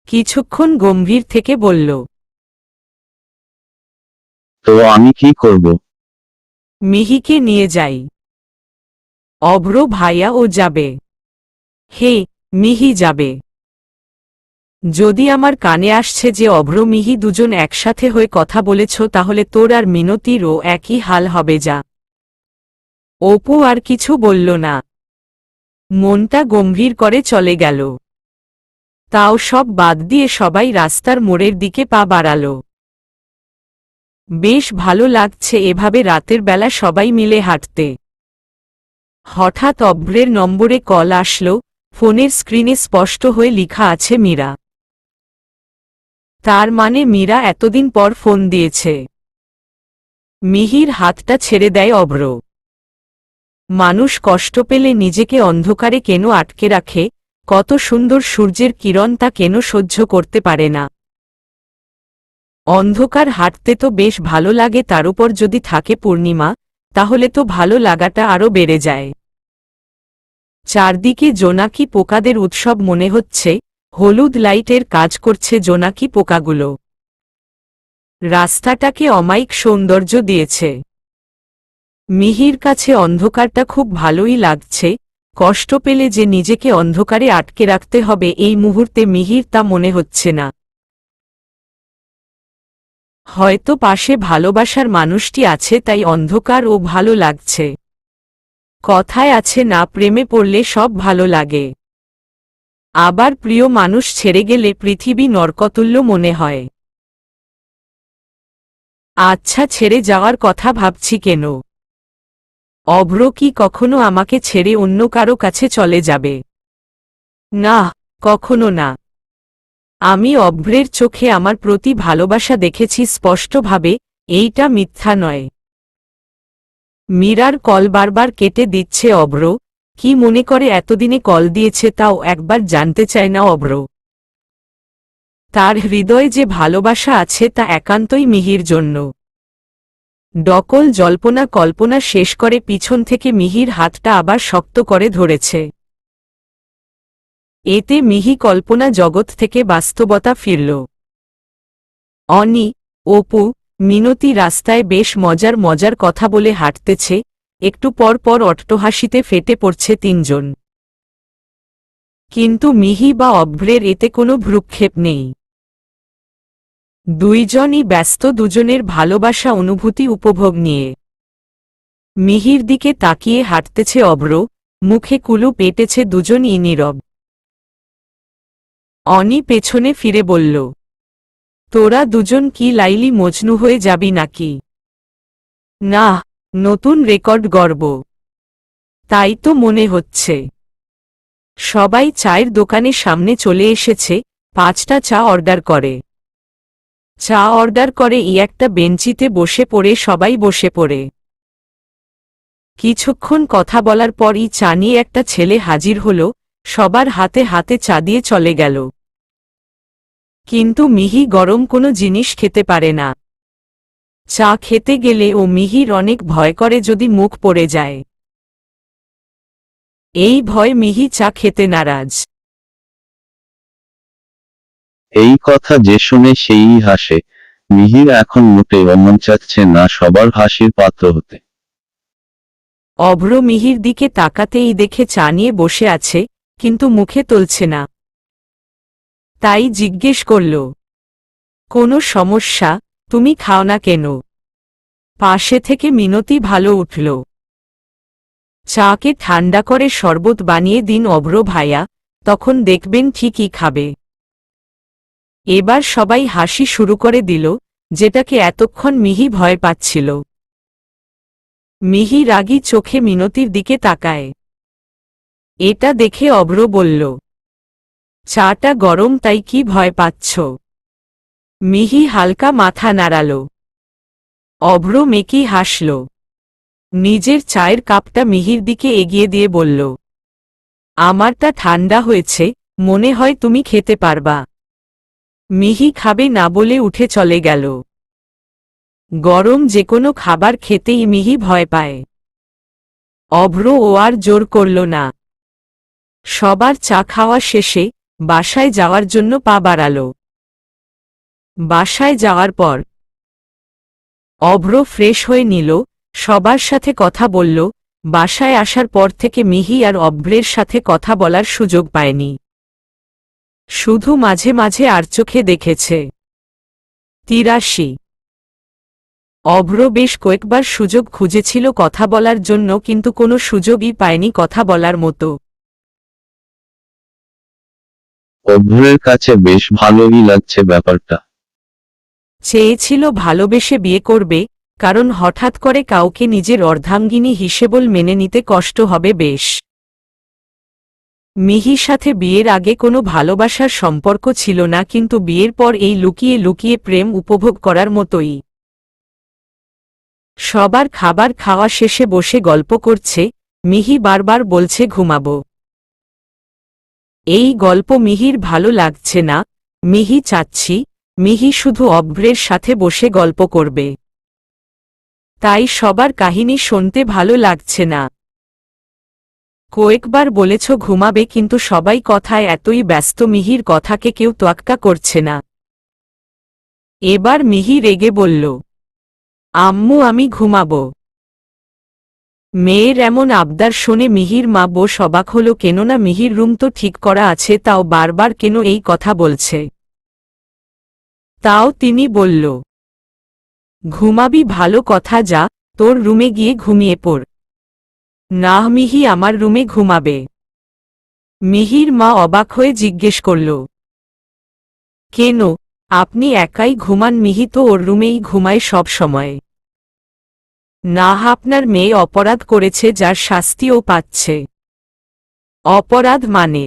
কিছুক্ষণ গম্ভীর থেকে বলল। তো আমি কি করব? মিহিকে নিয়ে যাই। অভ্র ভাইয়াও যাবে। হে, মিহি যাবে। যদি আমার কানে আসছে যে অভ্র মিহি দুজন একসাথে হয়ে কথা বলেছ, তাহলে তোর আর মিনতিরও একই হাল হবে যা। অপু আর কিছু বলল না, মনটা গম্ভীর করে চলে গেল। তাও সব বাদ দিয়ে সবাই রাস্তার মোড়ের দিকে পা বাড়াল। বেশ ভালো লাগছে এভাবে রাতের বেলা সবাই মিলে হাঁটতে। হঠাৎ অভ্রের নম্বরে কল আসলো। ফোনের স্ক্রিনে স্পষ্ট হয়ে লেখা আছে মীরা। তার মানে মীরা এতদিন পর ফোন দিয়েছে। মিহির হাতটা ছেড়ে দেয় অভ্র। মানুষ কষ্ট পেলে নিজেকে অন্ধকারে কেন আটকে রাখে? কত সুন্দর সূর্যের কিরণ তা কেন সহ্য করতে পারে না? অন্ধকার হাঁটতে তো বেশ ভালো লাগে, তার উপর যদি থাকে পূর্ণিমা, তাহলে তো ভালো লাগাটা আরও বেড়ে যায়। চারদিকে জোনাকি পোকাদের উৎসব মনে হচ্ছে। হলুদ লাইটের কাজ করছে জোনাকি পোকাগুলো। রাস্তাটাকে অমায়িক সৌন্দর্য দিয়েছে। মিহির কাছে অন্ধকারটা খুব ভালোই লাগছে। কষ্ট পেলে যে নিজেকে অন্ধকারে আটকে রাখতে হবে এই মুহূর্তে মিহির তা মনে হচ্ছে না। হয়তো পাশে ভালোবাসার মানুষটি আছে, তাই অন্ধকার ও ভালো লাগছে। কথায় আছে না, প্রেমে পড়লে সব ভালো লাগে। আবার প্রিয় মানুষ ছেড়ে গেলে পৃথিবী নরকতুল্য মনে হয়। আচ্ছা, ছেড়ে যাওয়ার কথা ভাবছি কেন? অভ্র কি কখনো আমাকে ছেড়ে অন্য কারো কাছে চলে যাবে? না, কখনো না। আমি অভ্রের চোখে আমার প্রতি ভালোবাসা দেখেছি স্পষ্টভাবে, এইটা মিথ্যা নয়। মীরার কল বারবার কেটে দিচ্ছে অভ্র। কি মনে করে এতদিনে কল দিয়েছে তাও একবার জানতে চায় না অভ্র। তার হৃদয়ে যে ভালোবাসা আছে তা একান্তই মিহির জন্য। ডকল জল্পনা কল্পনা শেষ করে পিছন থেকে মিহির হাতটা আবার শক্ত করে ধরেছে। এতে মিহি কল্পনা জগৎ থেকে বাস্তবতা ফিরল। অনি, অপু, মিনতি রাস্তায় বেশ মজার মজার কথা বলে হাঁটতেছে। একটু পর পর অট্টহাসিতে ফেটে পড়ছে তিনজন। কিন্তু মিহি বা অভ্রের এতে কোনো ভ্রুক্ষেপ নেই। দুইজনই ব্যস্ত দুজনের ভালোবাসা অনুভূতি উপভোগ নিয়ে। মিহির দিকে তাকিয়ে হাঁটতেছে অভ্র, মুখে কুলুপ এঁটেছে দুজনই নীরব। অনি পেছনে ফিরে বলল, তোরা দুজন কি লাইলি মজনু হয়ে যাবি নাকি? না, নতুন রেকর্ড গড়ব। তাই তো মনে হচ্ছে। সবাই চায়ের দোকানের সামনে চলে এসেছে। 5টা চা অর্ডার করে। চা অর্ডার করে একটা বেঞ্চিতে বসে পড়ে সবাই বসে পড়ে। কিছুক্ষণ কথা বলার পরই চা নিয়ে একটা ছেলে হাজির হল। সবার হাতে হাতে চা দিয়ে চলে গেল। কিন্তু মিহি গরম কোনো জিনিস খেতে পারে না। চা খেতে গেলে ও মিহির অনেক ভয় করে যদি মুখ পড়ে যায়। এই ভয় মিহি চা খেতে নারাজ। এই কথা যে শুনে সেই হাসে। মিহির এখন মোটেও মন চাচ্ছে না সবার হাসির পাত্র হতে। অভ্র মিহির দিকে তাকাতেই দেখে চা নিয়ে বসে আছে, কিন্তু মুখে তুলছে না। তাই জিজ্ঞেস করল, কোনো সমস্যা? তুমি খাও না কেন? পাশে থেকে মিনতি ভালো উঠল। চাকে ঠান্ডা করে শরবত বানিয়ে দিন অভ্র ভাইয়া, তখন দেখবেন ঠিকই খাবে। এবার সবাই হাসি শুরু করে দিল, যেটাকে এতক্ষণ মিহি ভয় পাচ্ছিল। মিহি রাগী চোখে মিনতির দিকে তাকায়। এটা দেখে অভ্র বলল, চাটা গরম তাই কি ভয় পাচ্ছ? মিহি হালকা মাথা নাড়াল। অভ্র মেকি হাসল। নিজের চায়ের কাপটা মিহির দিকে এগিয়ে দিয়ে বলল, আমারটা ঠান্ডা হয়েছে, মনে হয় তুমি খেতে পারবা। মিহি খাবে না বলে উঠে চলে গেল। গরম যে কোনো খাবার খেতেই মিহি ভয় পায়। অভ্র ও আর জোর করল না। সবার চা খাওয়া শেষে বাসায় যাওয়ার জন্য পা বাড়াল। বাসায় যাওয়ার পর অভ্র ফ্রেশ হয়ে নিল, সবার সাথে কথা বলল। বাসায় আসার পর থেকে মিহি আর অভ্রের সাথে কথা বলার সুযোগ পায়নি। শুধু মাঝে মাঝে আর চোখে দেখেছে। ৮৩। অভ্র বেশ কয়েকবার সুযোগ খুঁজেছিল কথা বলার জন্য, কিন্তু কোনো সুযোগই পায়নি কথা বলার মতো। অভ্রের কাছে বেশ ভালোই লাগছে ব্যাপারটা। চেয়েছিল ভালোবেসে বিয়ে করবে, কারণ হঠাৎ করে কাউকে নিজের অর্ধাঙ্গিনী হিসেবল মেনে নিতে কষ্ট হবে বেশ। মিহির সাথে বিয়ের আগে কোনো ভালোবাসার সম্পর্ক ছিল না, কিন্তু বিয়ের পর এই লুকিয়ে লুকিয়ে প্রেম উপভোগ করার মতোই। সবার খাবার খাওয়া শেষে বসে গল্প করছে। মিহি বারবার বলছে ঘুমাবো। এই গল্প মিহির ভালো লাগছে না। মিহি চাচ্ছি মিহি শুধু অভ্রের সাথে বসে গল্প করবে। তাই সবার কাহিনী শুনতে ভালো লাগছে না। কয়েকবার বলেছ ঘুমাবে, কিন্তু সবাই কথায় এতই ব্যস্ত মিহির কথাকে কেউ তোয়াক্কা করছে না। এবার মিহি রেগে বলল, আম্মু আমি ঘুমাবো। মেয়ের এমন আবদার শুনে মিহির মা বেশ অবাক হল, কেননা মিহির রুম তো ঠিক করা আছে, তাও বারবার কেন এই কথা বলছে। তাও তিনি বলল, ঘুমাবি ভালো কথা, যা তোর রুমে গিয়ে ঘুমিয়ে পড়। না মিহি আমার রুমে ঘুমাবে। মিহির মা অবাক হয়ে জিজ্ঞেস করল, কেন আপনি একাই ঘুমান? মিহি তো ওর রুমেই ঘুমায় সব সময়। না আপনার মেয়ে অপরাধ করেছে, যার শাস্তিও পাচ্ছে। অপরাধ মানে?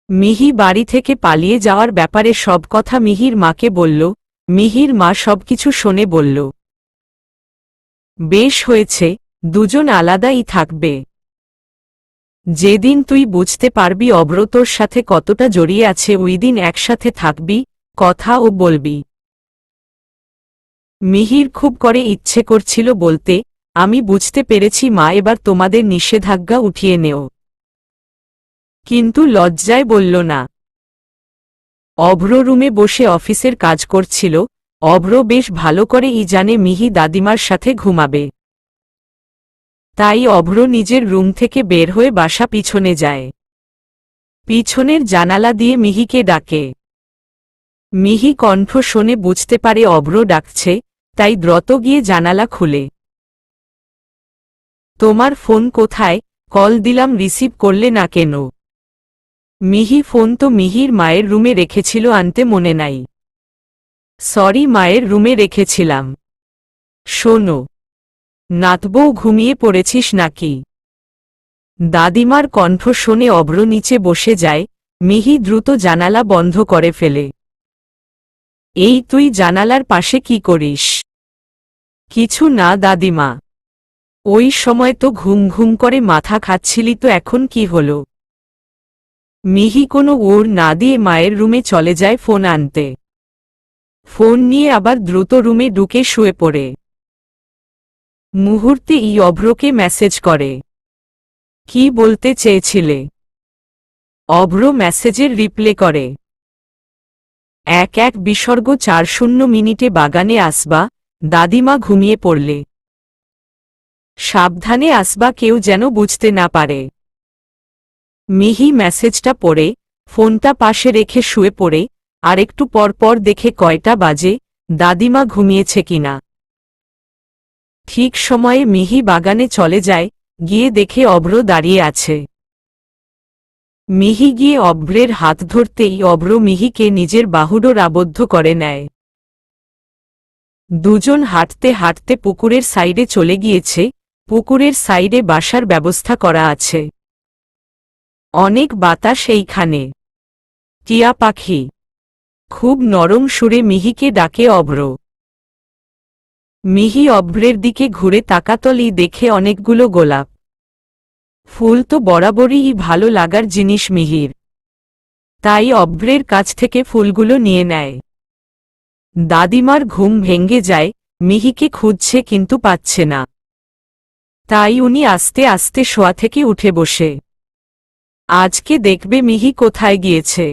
মিহি বাড়ি থেকে পালিয়ে যাওয়ার ব্যাপারে সব কথা মিহির মাকে বলল। মিহির মা সবকিছু শুনে বলল, বেশ হয়েছে, দুজন আলাদাই থাকবে। যেদিন তুই বুঝতে পারবি অভ্র তোর সাথে কতটা জড়িয়ে আছে, ওই দিন একসাথে থাকবি, কথাও বলবি। মিহির খুব করে ইচ্ছে করছিল বলতে, আমি বুঝতে পেরেছি মা, এবার তোমাদের নিষেধাজ্ঞা উঠিয়ে নেও। কিন্তু লজ্জায় বলল না। অভ্র রুমে বসে অফিসের কাজ করছিল। অভ্র বেশ ভালো করেই জানে মিহি দাদিমার সাথে ঘুমাবে। তাই অভ্র নিজের রুম থেকে বের হয়ে বাসা পিছনে যায়। পিছনের জানালা দিয়ে মিহিকে ডাকে। মিহি কণ্ঠ শুনে বুঝতে পারে অভ্র ডাকছে, তাই দ্রুত গিয়ে জানালা খুলে। তোমার ফোন কোথায়? কল দিলাম রিসিভ করলে না কেন? মিহি ফোন তো মিহির মায়ের রুমে রেখেছিল, আনতে মনে নাই। সরি, মায়ের রুমে রেখেছিলাম। শোনো, নাতবউ ঘুমিয়ে পড়েছিস নাকি? দাদিমার কণ্ঠ শুনে অভ্র নিচে বসে যায়। মিহি দ্রুত জানালা বন্ধ করে ফেলে। এই তুই জানালার পাশে কি করিস? কিছু না দাদিমা। ওই সময় তো ঘুম ঘুম করে মাথা খাচ্ছিলি, তো এখন কি হলো? মিহি কোনো ওড় না দিয়ে মায়ের রুমে চলে যায় ফোন আনতে। ফোন নিয়ে আবার দ্রুত রুমে ঢুকে শুয়ে পড়ে। মুহূর্তে অভ্রকে মেসেজ করে, কি বলতে চেয়েছিলে? অভ্র মেসেজের রিপ্লে করে, ১ বিসর্গ ৪০ বাগানে আসবা, দাদিমা ঘুমিয়ে পড়লে। সাবধানে আসবা, কেউ যেন বুঝতে না পারে। মিহি মেসেজটা পড়ে ফোনটা পাশে রেখে শুয়ে পড়ে। আর একটু পর পর দেখে কয়টা বাজে, দাদিমা ঘুমিয়েছে কিনা। ঠিক সময়ে মিহি বাগানে চলে যায়, গিয়ে দেখে অভ্র দাঁড়িয়ে আছে। মিহি গিয়ে অভ্রের হাত ধরতেই অভ্র মিহিকে নিজের বাহুডোর আবদ্ধ করে নেয়। দুজন হাঁটতে হাঁটতে পুকুরের সাইডে চলে গিয়েছে। পুকুরের সাইডে বাসার ব্যবস্থা করা আছে। অনেক বাতাস এইখানে। টিয়া পাখি খুব নরম সুরে মিহিকে ডাকে অভ্র। মিহি অভ্রের দিকে ঘুরে তাকাতলি দেখে অনেকগুলো গোলাপ ফুল। তো বরাবরই ভালো লাগার জিনিস মিহির, তাই অভ্রের কাছ থেকে ফুলগুলো নিয়ে নেয়। দাদিমার ঘুম ভেঙে যায়, মিহিকে খুঁজছে কিন্তু পাচ্ছে না। তাই উনি আস্তে আস্তে শোয়া থেকে উঠে বসে আজকে দেখবে মিহি কোথায় গিয়েছে।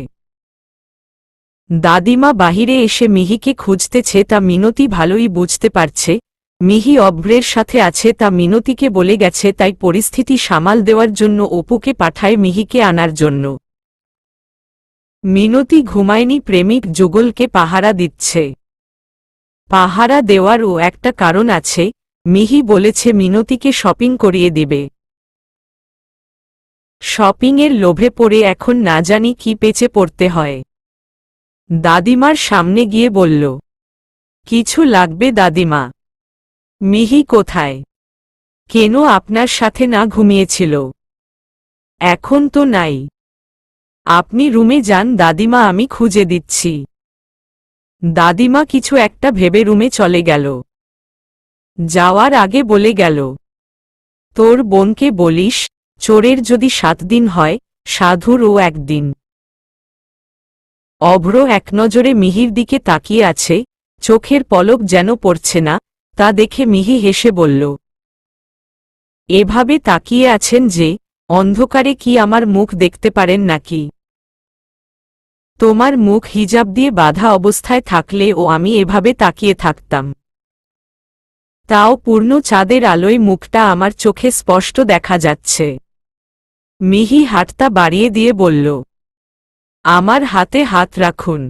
দাদিমা বাহিরে এসে মিহিকে খুঁজতেছে তা মিনতি ভালোই বুঝতে পারছে। মিহি অভ্রের সাথে আছে তা মিনতিকে বলে গেছে, তাই পরিস্থিতি সামাল দেওয়ার জন্য অপুকে পাঠায় মিহিকে আনার জন্য। মিনতি ঘুমায়নি, প্রেমিক যুগলকে পাহারা দিচ্ছে। পাহারা দেওয়ারও একটা কারণ আছে, মিহি বলেছে মিনতিকে শপিং করিয়ে দিবে। শপিংয়ের লোভে পড়ে এখন না জানি কি পেচে পড়তে হয়। দাদিমার সামনে গিয়ে বলল, কিছু লাগবে দাদিমা? মিহি কোথায়? কেন আপনার সাথে না ঘুমিয়েছিল? এখন তো নাই। আপনি রুমে যান দাদিমা, আমি খুঁজে দিচ্ছি। দাদিমা কিছু একটা ভেবে রুমে চলে গেল। যাওয়ার আগে বলে গেল, তোর বোনকে বলিস, চোরের যদি 7 দিন হয়, সাধুরও 1 দিন। অভ্র একনজরে মিহির দিকে তাকিয়ে আছে, চোখের পলক যেন পড়ছে না। তা দেখে মিহি হেসে বলল, এভাবে তাকিয়ে আছেন যে, অন্ধকারে কি আমার মুখ দেখতে পারেন নাকি? তোমার মুখ হিজাব দিয়ে বাঁধা অবস্থায় থাকলে ও আমি এভাবে তাকিয়ে থাকতাম। তাও পূর্ণ চাঁদের আলোয় মুখটা আমার চোখে স্পষ্ট দেখা যাচ্ছে। মিহি হাতটা বাড়িয়ে দিয়ে বলল, আমার হাতে হাত রাখুন।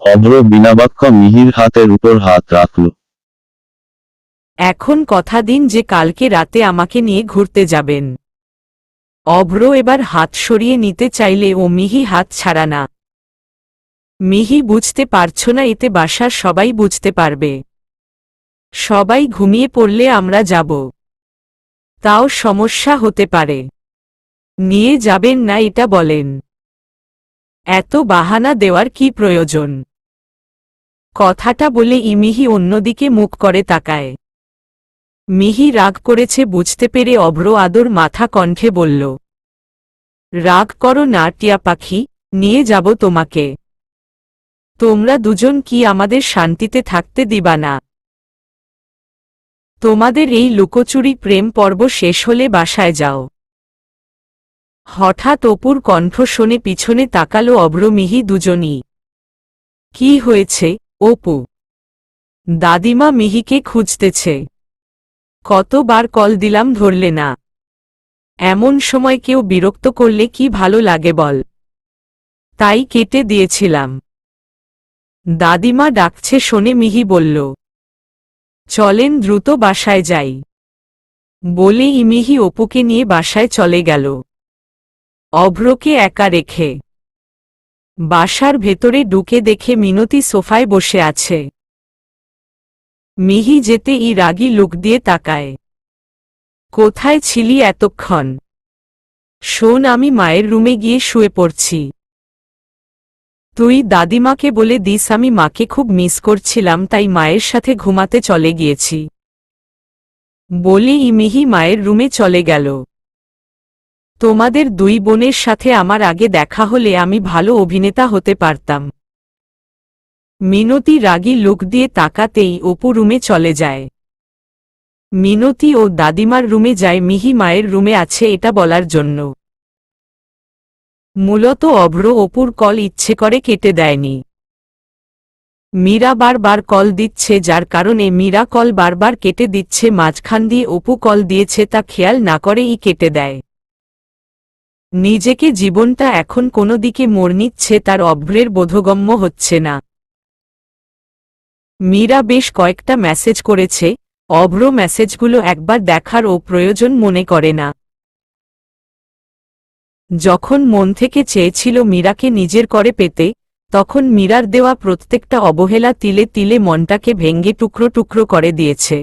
অভ্র বিনাবাক্য মিহির হাতের উপর হাত রাখল। এখন কথা দিন যে কালকে রাতে আমাকে নিয়ে ঘুরতে যাবেন। অভ্র এবার হাত সরিয়ে নিতে চাইলে ও মিহি হাত ছাড়া না। মিহি বুঝতে পারছো না, এতে বাসার সবাই বুঝতে পারবে। সবাই ঘুমিয়ে পড়লে আমরা যাব, তাও সমস্যা হতে পারে। নিয়ে যাবেন না এটা বলেন। এত বাহানা দেওয়ার কি প্রয়োজন? কথাটা বলে মিহি অন্যদিকে মুখ করে তাকায়। মিহি রাগ করেছে বুঝতে পেরে অভ্র আদর মাথা কণ্ঠে বলল, রাগ করো না টিয়া পাখি, নিয়ে যাব তোমাকে। তোমরা দুজন কি আমাদের শান্তিতে থাকতে দিবা না? তোমাদের এই লুকোচুরি প্রেম পর্ব শেষ হলে বাসায় যাও। হঠাৎ অপুর কণ্ঠ শুনে পিছনে তাকালো অভ্র মিহি দুজনই। কি হয়েছে অপু? দাদিমা মিহিকে খুঁজতেছে। কতবার কল দিলাম ধরলে না। এমন সময় কেউ বিরক্ত করলে কি ভালো লাগে বল? তাই কেটে দিয়েছিলাম। দাদিমা ডাকছে শুনে মিহি বলল, চলেন দ্রুত বাসায় যাই। বলেই মিহি অপুকে নিয়ে বাসায় চলে গেল, অভ্রকে একা রেখে। বাসার ভেতরে ঢুকে দেখে মিনতি সোফায় বসে আছে। মিহি যেতেই রাগী লুক দিয়ে তাকায়। কোথায় ছিলি এতক্ষণ? শোন, আমি মায়ের রুমে গিয়ে শুয়ে পড়ছি। তুই দাদিমাকে বলে দিস আমি মাকে খুব মিস করছিলাম, তাই মায়ের সাথে ঘুমাতে চলে গিয়েছি। বলেই মিহি মায়ের রুমে চলে গেল। তোমাদের 2 বোনের সাথে আমার আগে দেখা হলে আমি ভালো অভিনেতা হতে পারতাম। মিনতি রাগী লুক দিয়ে তাকাতেই অপু রুমে চলে যায়। মিনতি ও দাদিমার রুমে যায় মিহি মায়ের রুমে আছে এটা বলার জন্য। মূলত অভ্র অপুর কল ইচ্ছে করে কেটে দেয়নি। মীরা বারবার কল দিচ্ছে, যার কারণে মীরা কল বারবার কেটে দিচ্ছে। মাঝখান দিয়ে অপু কল দিয়েছে তা খেয়াল না করেই কেটে দেয়। নিজেকে জীবনটা এখন কোনো দিকে মোড় নিচ্ছে তার অভ্রের বোধগম্য হচ্ছে না। মীরা বেশ কয়েকটা মেসেজ করেছে, অভ্র মেসেজগুলো একবার দেখার ও প্রয়োজন মনে করে না। যখন মন থেকে চেয়েছিল মীরাকে নিজের করে পেতে, তখন মীরার দেওয়া প্রত্যেকটা অবহেলা তিলে তিলে মনটাকে ভেঙ্গে টুকরো টুকরো করে দিয়েছে।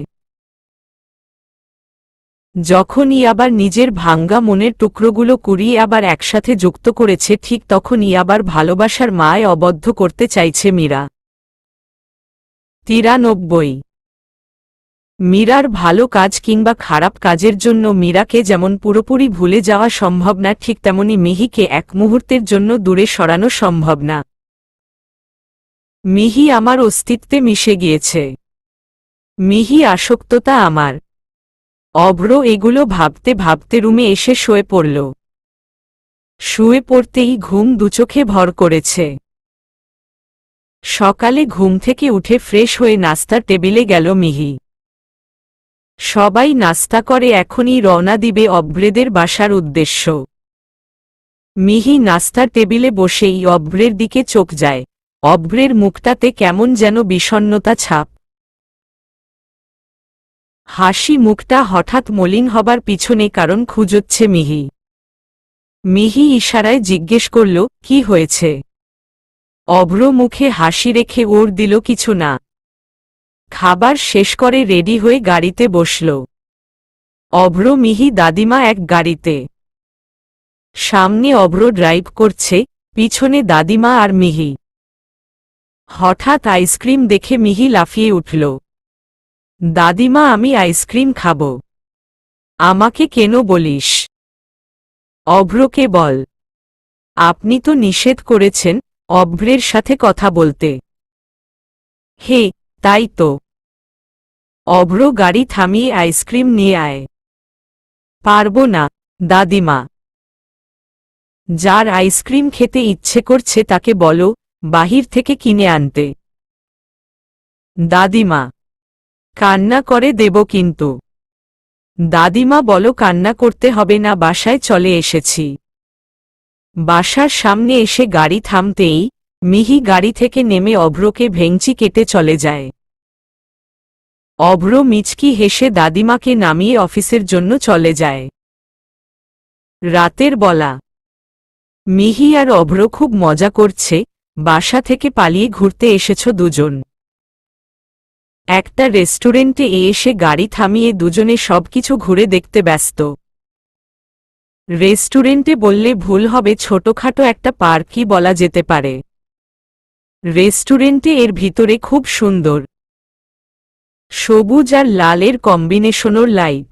যখনই আবার নিজের ভাঙ্গা মনের টুকরোগুলো কুড়িয়ে আবার একসাথে যুক্ত করেছে, ঠিক তখনই আবার ভালোবাসার মায় অবদ্ধ করতে চাইছে মীরা। 93 মীরার ভালো কাজ কিংবা খারাপ কাজের জন্য মীরাকে যেমন পুরোপুরি ভুলে যাওয়া সম্ভব না, ঠিক তেমনি মিহিকে এক মুহূর্তের জন্য দূরে সরানো সম্ভব না। মিহি আমার অস্তিত্বে মিশে গিয়েছে। মিহি আসক্ততা আমার। অভ্র এগুলো ভাবতে ভাবতে রুমে এসে শুয়ে পড়ল। শুয়ে পড়তেই ঘুম দুচোখে ভর করেছে। সকালে ঘুম থেকে উঠে ফ্রেশ হয়ে নাস্তার টেবিলে গেল মিহি। সবাই নাস্তা করে এখনই রওনা দিবে অভ্রেদের বাসার উদ্দেশ্য। মিহি নাস্তার টেবিলে বসেই অভ্রের দিকে চোখ যায়। অভ্রের মুখটাতে কেমন যেন বিষণ্ণতা ছাপ। হাসি মুখটা হঠাৎ মলিন হবার পিছনে কারণ খুঁজছে মিহি। মিহি ইশারায় জিজ্ঞেস করল, কি হয়েছে? অভ্র মুখে হাসি রেখে ওর দিল, কিছু না। খাবার শেষ করে রেডি হয়ে গাড়িতে বসল। অভ্র, মিহি, দাদিমা এক গাড়িতে। সামনে অভ্র ড্রাইভ করছে, পিছনে দাদিমা আর মিহি। হঠাৎ আইসক্রিম দেখে মিহি লাফিয়ে উঠল। দাদিমা, আমি আইসক্রিম খাব। আমাকে কেন বলিস? অভ্রকে বল। আপনি তো নিষেধ করেছেন অভ্রের সাথে কথা বলতে। হে, তাই তো। অভ্র গাড়ি থামিয়ে আইসক্রিম নিয়ে আয়। পারব না দাদিমা। যার আইসক্রিম খেতে ইচ্ছে করছে তাকে বলো বাহির থেকে কিনে আনতে। দাদিমা, কান্না করে দেব কিন্তু। দাদিমা, বলো কান্না করতে হবে না, বাসায় চলে এসেছি। বাসার সামনে এসে গাড়ি থামতেই মিহি গাড়ি থেকে নেমে অভ্রকে ভেঙচি কেটে চলে যায়। অভ্র মিচকি হেসে দাদিমাকে নামিয়ে অফিসের জন্য চলে যায়। রাতের বলা। মিহি আর অভ্র খুব মজা করছে। বাসা থেকে পালিয়ে ঘুরতে এসেছ দুজন। একটা রেস্টুরেন্টে এসে গাড়ি থামিয়ে দুজনে সবকিছু ঘুরে দেখতে ব্যস্ত। রেস্টুরেন্টে বললে ভুল হবে, ছোটখাটো একটা পার্কই বলা যেতে পারে। রেস্টুরেন্টে এর ভিতরে খুব সুন্দর সবুজ আর লালের কম্বিনেশনের লাইট।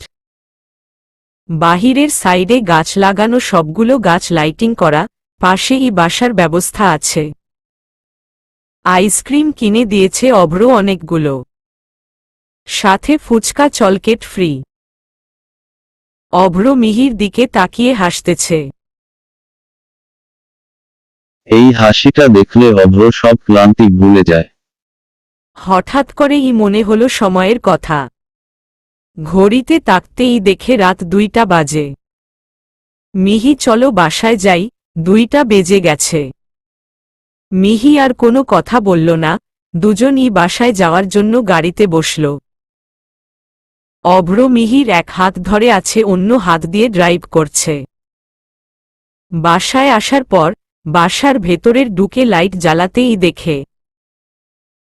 বাহিরের সাইডে গাছ লাগানো, সবগুলো গাছ লাইটিং করা। পাশেই বাসার ব্যবস্থা আছে। আইসক্রিম কিনে দিয়েছে অভ্র অনেকগুলো, সাথে ফুচকা চলকেট ফ্রি। অভ্র মিহির দিকে তাকিয়ে হাসতেছে। এই হাসিটা দেখলে অভ্র সব ক্লান্তি ভুলে যায়। হঠাৎ করেই মনে হলো সময়ের কথা। ঘড়িতে তাকতেই দেখে রাত 2টা বাজে। মিহি, চলো বাসায় যাই, 2টা বেজে গেছে। মিহি আর কোনো কথা বলল না। দুজনই বাসায় যাওয়ার জন্য গাড়িতে বসল। অভ্র মিহির এক হাত ধরে আছে, অন্য হাত দিয়ে ড্রাইভ করছে। বাসায় আসার পর বাসার ভেতরের ঢুকে লাইট জ্বালাতেই দেখে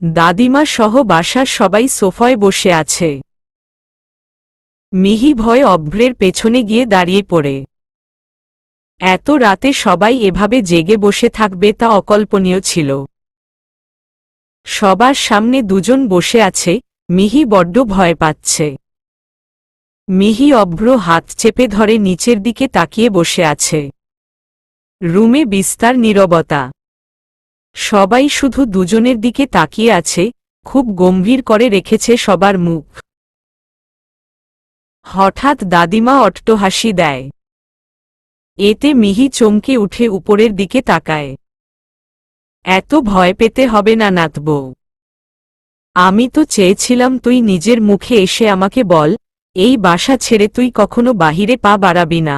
দাদিমা সহ বাসার সবাই সোফায় বসে আছে। মিহি ভয়ে অভ্রের পেছনে গিয়ে দাঁড়িয়ে পড়ে। এত রাতে সবাই এভাবে জেগে বসে থাকবে তা অকল্পনীয় ছিল। সবার সামনে দুজন বসে আছে। মিহি বড্ড ভয় পাচ্ছে। মিহি অভ্র হাত চেপে ধরে নিচের দিকে তাকিয়ে বসে আছে। রুমে বিস্তার নীরবতা। সবাই শুধু দুজনের দিকে তাকিয়ে আছে, খুব গম্ভীর করে রেখেছে সবার মুখ। হঠাৎ দাদিমা অট্টহাসি দেয়। এতে মিহি চমকে উঠে উপরের দিকে তাকায়। এত ভয় পেতে হবে না নাতবউ। আমি তো চেয়েছিলাম তুই নিজের মুখে এসে আমাকে বল, এই বাসা ছেড়ে তুই কখনো বাহিরে পা বাড়াবি না।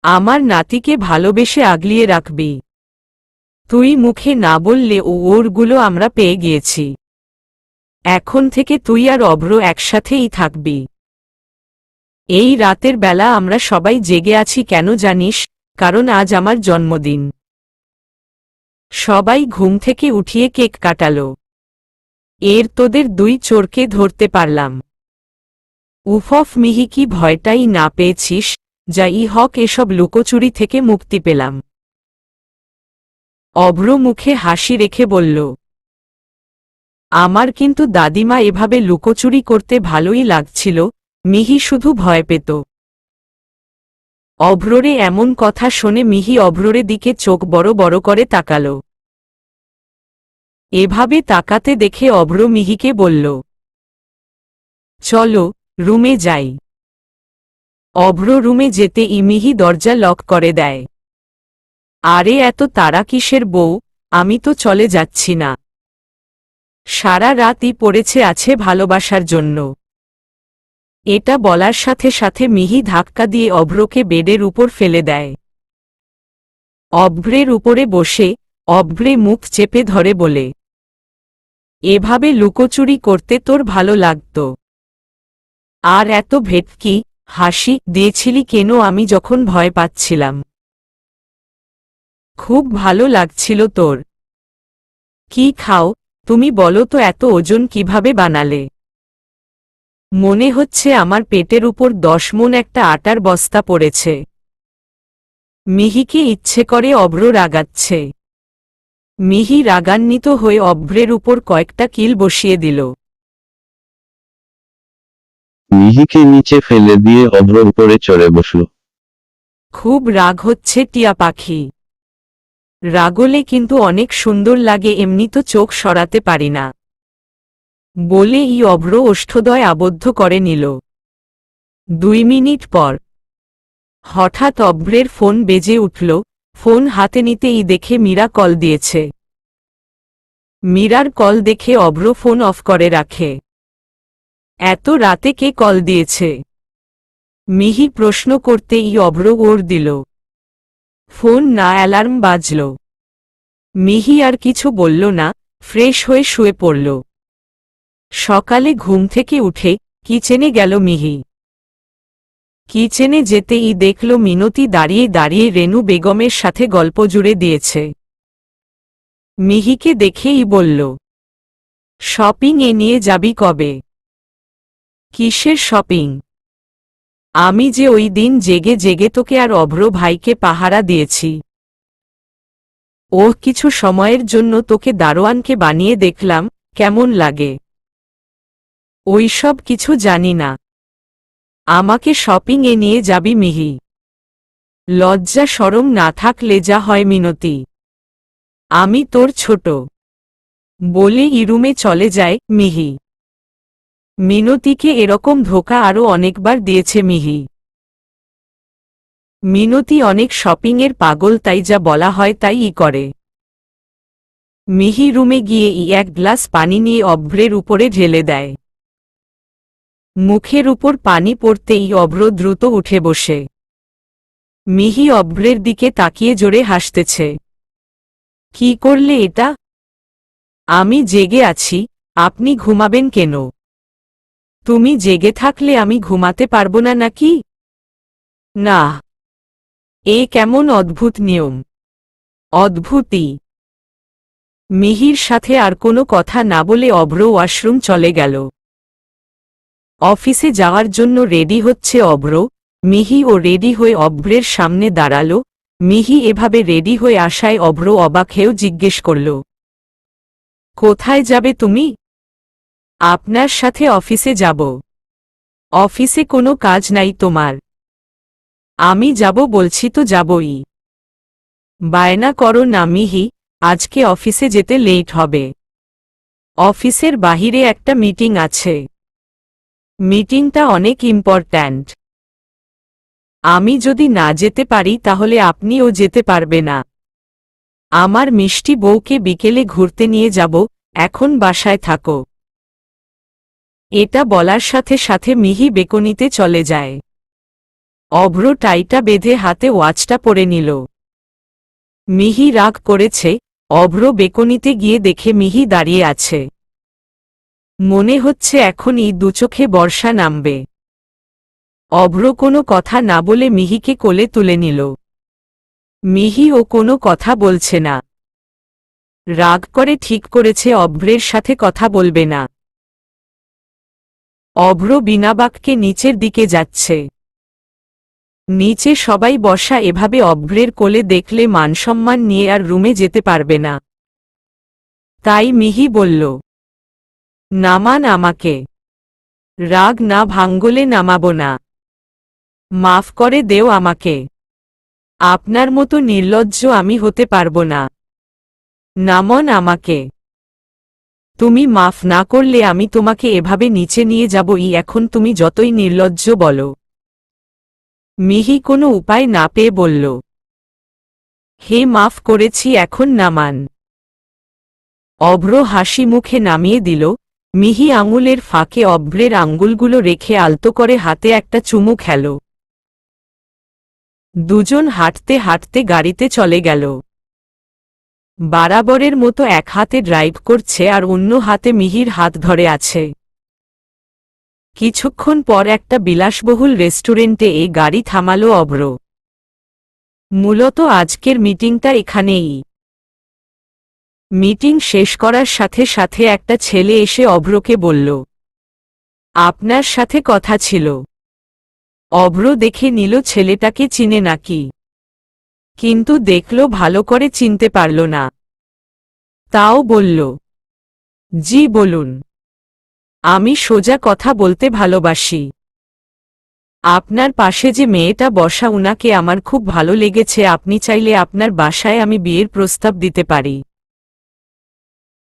আমার নাতিকে ভালোবেসে আগলিয়ে রাখবি। তুই মুখে না বললে ওরগুলো আমরা পেয়ে গিয়েছি। এখন থেকে তুই আর অভ্র একসাথেই থাকবি। এই রাতের বেলা আমরা সবাই জেগে আছি কেন জানিস? কারণ আজ আমার জন্মদিন। সবাই ঘুম থেকে উঠিয়ে কেক কাটালো। তোদের দুই চোরকে ধরতে পারলাম। উফফ মিহি, কি ভয়টাই না পেয়েছিস? যাই হক, এসব লুকোচুরি থেকে মুক্তি পেলাম। অভ্র মুখে হাসি রেখে বলল, আমার কিন্তু দাদিমা এভাবে লুকোচুরি করতে ভালোই লাগছিল। মিহি শুধু ভয় পেত। অভ্ররে এমন কথা শুনে মিহি অভ্ররে দিকে চোখ বড় বড় করে তাকাল। এভাবে তাকাতে দেখে অভ্র মিহিকে বলল, চলো রুমে যাই। অভ্র রুমে যেতে মিহি দরজা লক করে দেয়। আরে এত তাড়া কিসের বউ? আমি তো চলে যাচ্ছি না। সারা রাতই পড়েছে আছে ভালোবাসার জন্য। এটা বলার সাথে সাথে মিহি ধাক্কা দিয়ে অভ্রকে বেডের উপর ফেলে দেয়। অভ্রের উপরে বসে অভ্রে মুখ চেপে ধরে বলে, এভাবে লুকোচুরি করতে তোর ভালো লাগত? আর এত ভেটকি হাসি দিয়েছিলি কেন আমি যখন ভয় পাচ্ছিলাম? খুব ভালো লাগছিল তোর। কি খাও তুমি বলো তো? এত ওজন কিভাবে বানালে? মনে হচ্ছে আমার পেটের উপর 10 মণ একটা আটার বস্তা পড়েছে। মিহিকে ইচ্ছে করে অভ্র রাগাচ্ছে। মিহি রাগান্বিত হয়ে অভ্রের উপর কয়েকটা কিল বসিয়ে দিল। মিহিকে নিচে ফেলে দিয়ে অভ্র উপরে চড়ে বসল। খুব রাগ হচ্ছে টিয়া পাখি। রাগলে কিন্তু অনেক সুন্দর লাগে, এমনি তো চোখ সরাতে পারি না বলে অভ্র ওষ্ঠদয় আবদ্ধ করে নিল। 2 মিনিট পর হঠাৎ অভ্রের ফোন বেজে উঠল। ফোন হাতে নিতেই দেখে মীরা কল দিয়েছে। মীরার কল দেখে অভ্র ফোন অফ করে রাখে। এত রাতে কে কল দিয়েছে? মিহি প্রশ্ন করতেই অভ্র ওর দিল। ফোন না, অ্যালার্ম বাজল। মিহি আর কিছু বলল না, ফ্রেশ হয়ে শুয়ে পড়ল। সকালে ঘুম থেকে উঠে কিচেনে গেল মিহি। কিচেনে যেতেই দেখল মিনতি দাঁড়িয়ে দাঁড়িয়ে রেনু বেগমের সাথে গল্প জুড়ে দিয়েছে। মিহিকে দেখেই বলল, শপিং এ নিয়ে যাবি কবে? কিসের শপিং? আমি যে ওই দিন জেগে জেগে তোকে আর অভ্র ভাইকে পাহারা দিয়েছি। কিছু সময়ের জন্য তোকে দারোয়ানকে বানিয়ে দেখলাম, কেমন লাগে? ওইসব কিছু জানি না। আমাকে শপিং এ নিয়ে যাবি মিহি? লজ্জা শরম না থাকলে যা হয় মিনতি। আমি তোর ছোট বলে রুমে চলে যায় মিহি। মিনতিকে এরকম ধোঁকা আরও অনেকবার দিয়েছে মিহি। মিনতি অনেক শপিংয়ের পাগল, তাই যা বলা হয় তাই করে। মিহি রুমে গিয়ে এক গ্লাস পানি নিয়ে অভ্রের উপরে ঢেলে দেয়। মুখের উপর পানি পড়তেই অভ্র দ্রুত উঠে বসে। মিহি অভ্রের দিকে তাকিয়ে জোরে হাসতেছে। কি করলে এটা? আমি জেগে আছি, আপনি ঘুমাবেন কেন? তুমি জেগে থাকলে আমি ঘুমাতে পারবো না নাকি? না, কেমন অদ্ভুত নিয়ম। অদ্ভুতই। মিহির সাথে আর কোনো কথা না বলে অভ্র ওয়াশরুম চলে গেল। অফিসে যাওয়ার জন্য রেডি হচ্ছে অভ্র। মিহি রেডি হয়ে অভ্রের সামনে দাঁড়ালো। মিহি এভাবে রেডি হয়ে আসায় অভ্র অবাক হয়েও জিজ্ঞেস করল, কোথায় যাবে তুমি? আপনার সাথে অফিসে যাব। অফিসে কোনো কাজ নাই তোমার? আমি যাব বলছি তো যাবই। বায়না করো না মিহি, আজকে অফিসে যেতে লেট হবে। অফিসের বাহিরে একটা মিটিং আছে। মিটিংটা অনেক ইম্পর্ট্যান্ট। আমি যদি না যেতে পারি তাহলে আপনিও যেতে পারবে না। আমার মিষ্টি বউকে বিকেলে ঘুরতে নিয়ে যাব, এখন বাসায় থাকো। এটা বলার সাথে সাথে মিহি বেকনিতে চলে যায়। অভ্র টাইটা বেঁধে হাতে ওয়াচটা পরে নিল। মিহি রাগ করেছে, অভ্র বেকনিতে গিয়ে দেখে মিহি দাঁড়িয়ে আছে। মনে হচ্ছে এখনই দুচোখে বর্ষা নামবে। অভ্র কোনো কথা না বলে মিহিকে কোলে তুলে নিল। মিহি ও কোনো কথা বলছে না। রাগ করে ঠিক করেছে অভ্রের সাথে কথা বলবে না। অভ্র বিনা বাক্যে নিচের দিকে যাচ্ছে। নিচে সবাই বসা, এভাবে অভ্রের কোলে দেখলে মানসম্মান নিয়ে আর রুমে যেতে পারবে না। তাই মিহি বলল, নামান আমাকে। রাগ না ভাঙ্গলে নামাবো না। মাফ করে দেও আমাকে। আপনার মতো নির্লজ্জ আমি হতে পারবো না। নামন আমাকে। তুমি মাফ না করলে আমি তোমাকে এভাবে নিচে নিয়ে যাবই। এখন তুমি যতই নির্লজ্জ বলো। মিহি কোনো উপায় না পেয়ে বলল, হে মাফ করেছি, এখন নামান। অভ্র হাসি মুখে নামিয়ে দিল। মিহি আঙুলের ফাঁকে অভ্রের আঙ্গুলগুলো রেখে আলতো করে হাতে একটা চুমু খেল। দুজন হাঁটতে হাঁটতে গাড়িতে চলে গেল। বরাবরের মতো এক হাতে ড্রাইভ করছে আর অন্য হাতে মিহির হাত ধরে আছে। কিছুক্ষণ পর একটা বিলাসবহুল রেস্টুরেন্টে এই গাড়ি থামালো অভ্র। মূলত আজকের মিটিংটা এখানেই। মিটিং শেষ করার সাথে সাথে একটা ছেলে এসে অভ্রকে বলল, আপনার সাথে কথা ছিল। অভ্র দেখে নিল ছেলেটাকে চিনে নাকি, কিন্তু দেখল ভালো করে চিনতে পারল না। তাও বলল, জি বলুন। আমি সোজা কথা বলতে ভালোবাসি। আপনার পাশে যে মেয়েটা বসা, উনাকে আমার খুব ভালো লেগেছে। আপনি চাইলে আপনার বাসায় আমি বিয়ের প্রস্তাব দিতে পারি।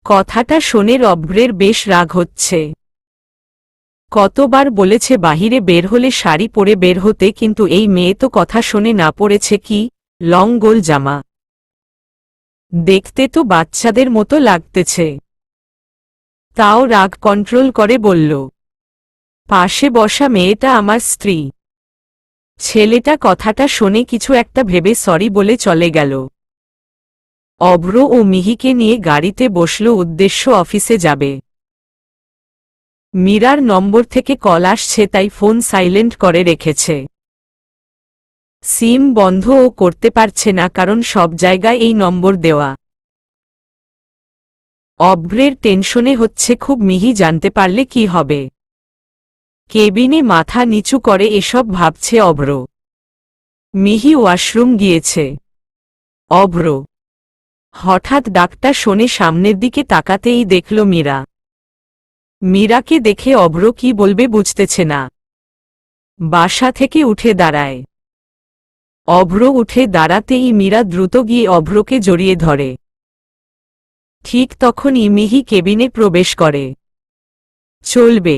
কথাটা শুনে অভ্রের বেশ রাগ হচ্ছে। কতবার বলেছে বাহিরে বের হলে শাড়ি পরে বের হতে, কিন্তু এই মেয়ে তো কথা শুনে না, পড়েছে কি লং গোল জামা। দেখতে তো বাচ্চাদের মতো লাগতেছে। তাও রাগ কন্ট্রোল করে বলল, পাশে বসা মেয়েটা আমার স্ত্রী। ছেলেটা কথাটা শুনে কিছু একটা ভেবে সরি বলে চলে গেল। অভ্র ও মিহিকে নিয়ে গাড়িতে বসল, উদ্দেশ্য অফিসে যাবে। মীরার নম্বর থেকে কল আসছে, তাই ফোন সাইলেন্ট করে রেখেছে। সিম বন্ধও করতে পারছে না, কারণ সব জায়গায় এই নম্বর দেওয়া। অভ্রের টেনশনে হচ্ছে খুব। মিহি জানতে পারলে কি হবে। কেবিনে মাথা নিচু করে এসব ভাবছে অভ্র। মিহি ওয়াশরুম গিয়েছে। অভ্র হঠাৎ ডাকটা শোনে সামনের দিকে তাকাতেই দেখল মীরা। মীরাকে দেখে অভ্র কি বলবে বুঝতেছে না। বাসা থেকে উঠে দাঁড়ায়। অভ্র উঠে দাঁড়াতেই মীরা দ্রুত গিয়ে অভ্রকে জড়িয়ে ধরে। ঠিক তখনই মিহি কেবিনে প্রবেশ করে। চলবে।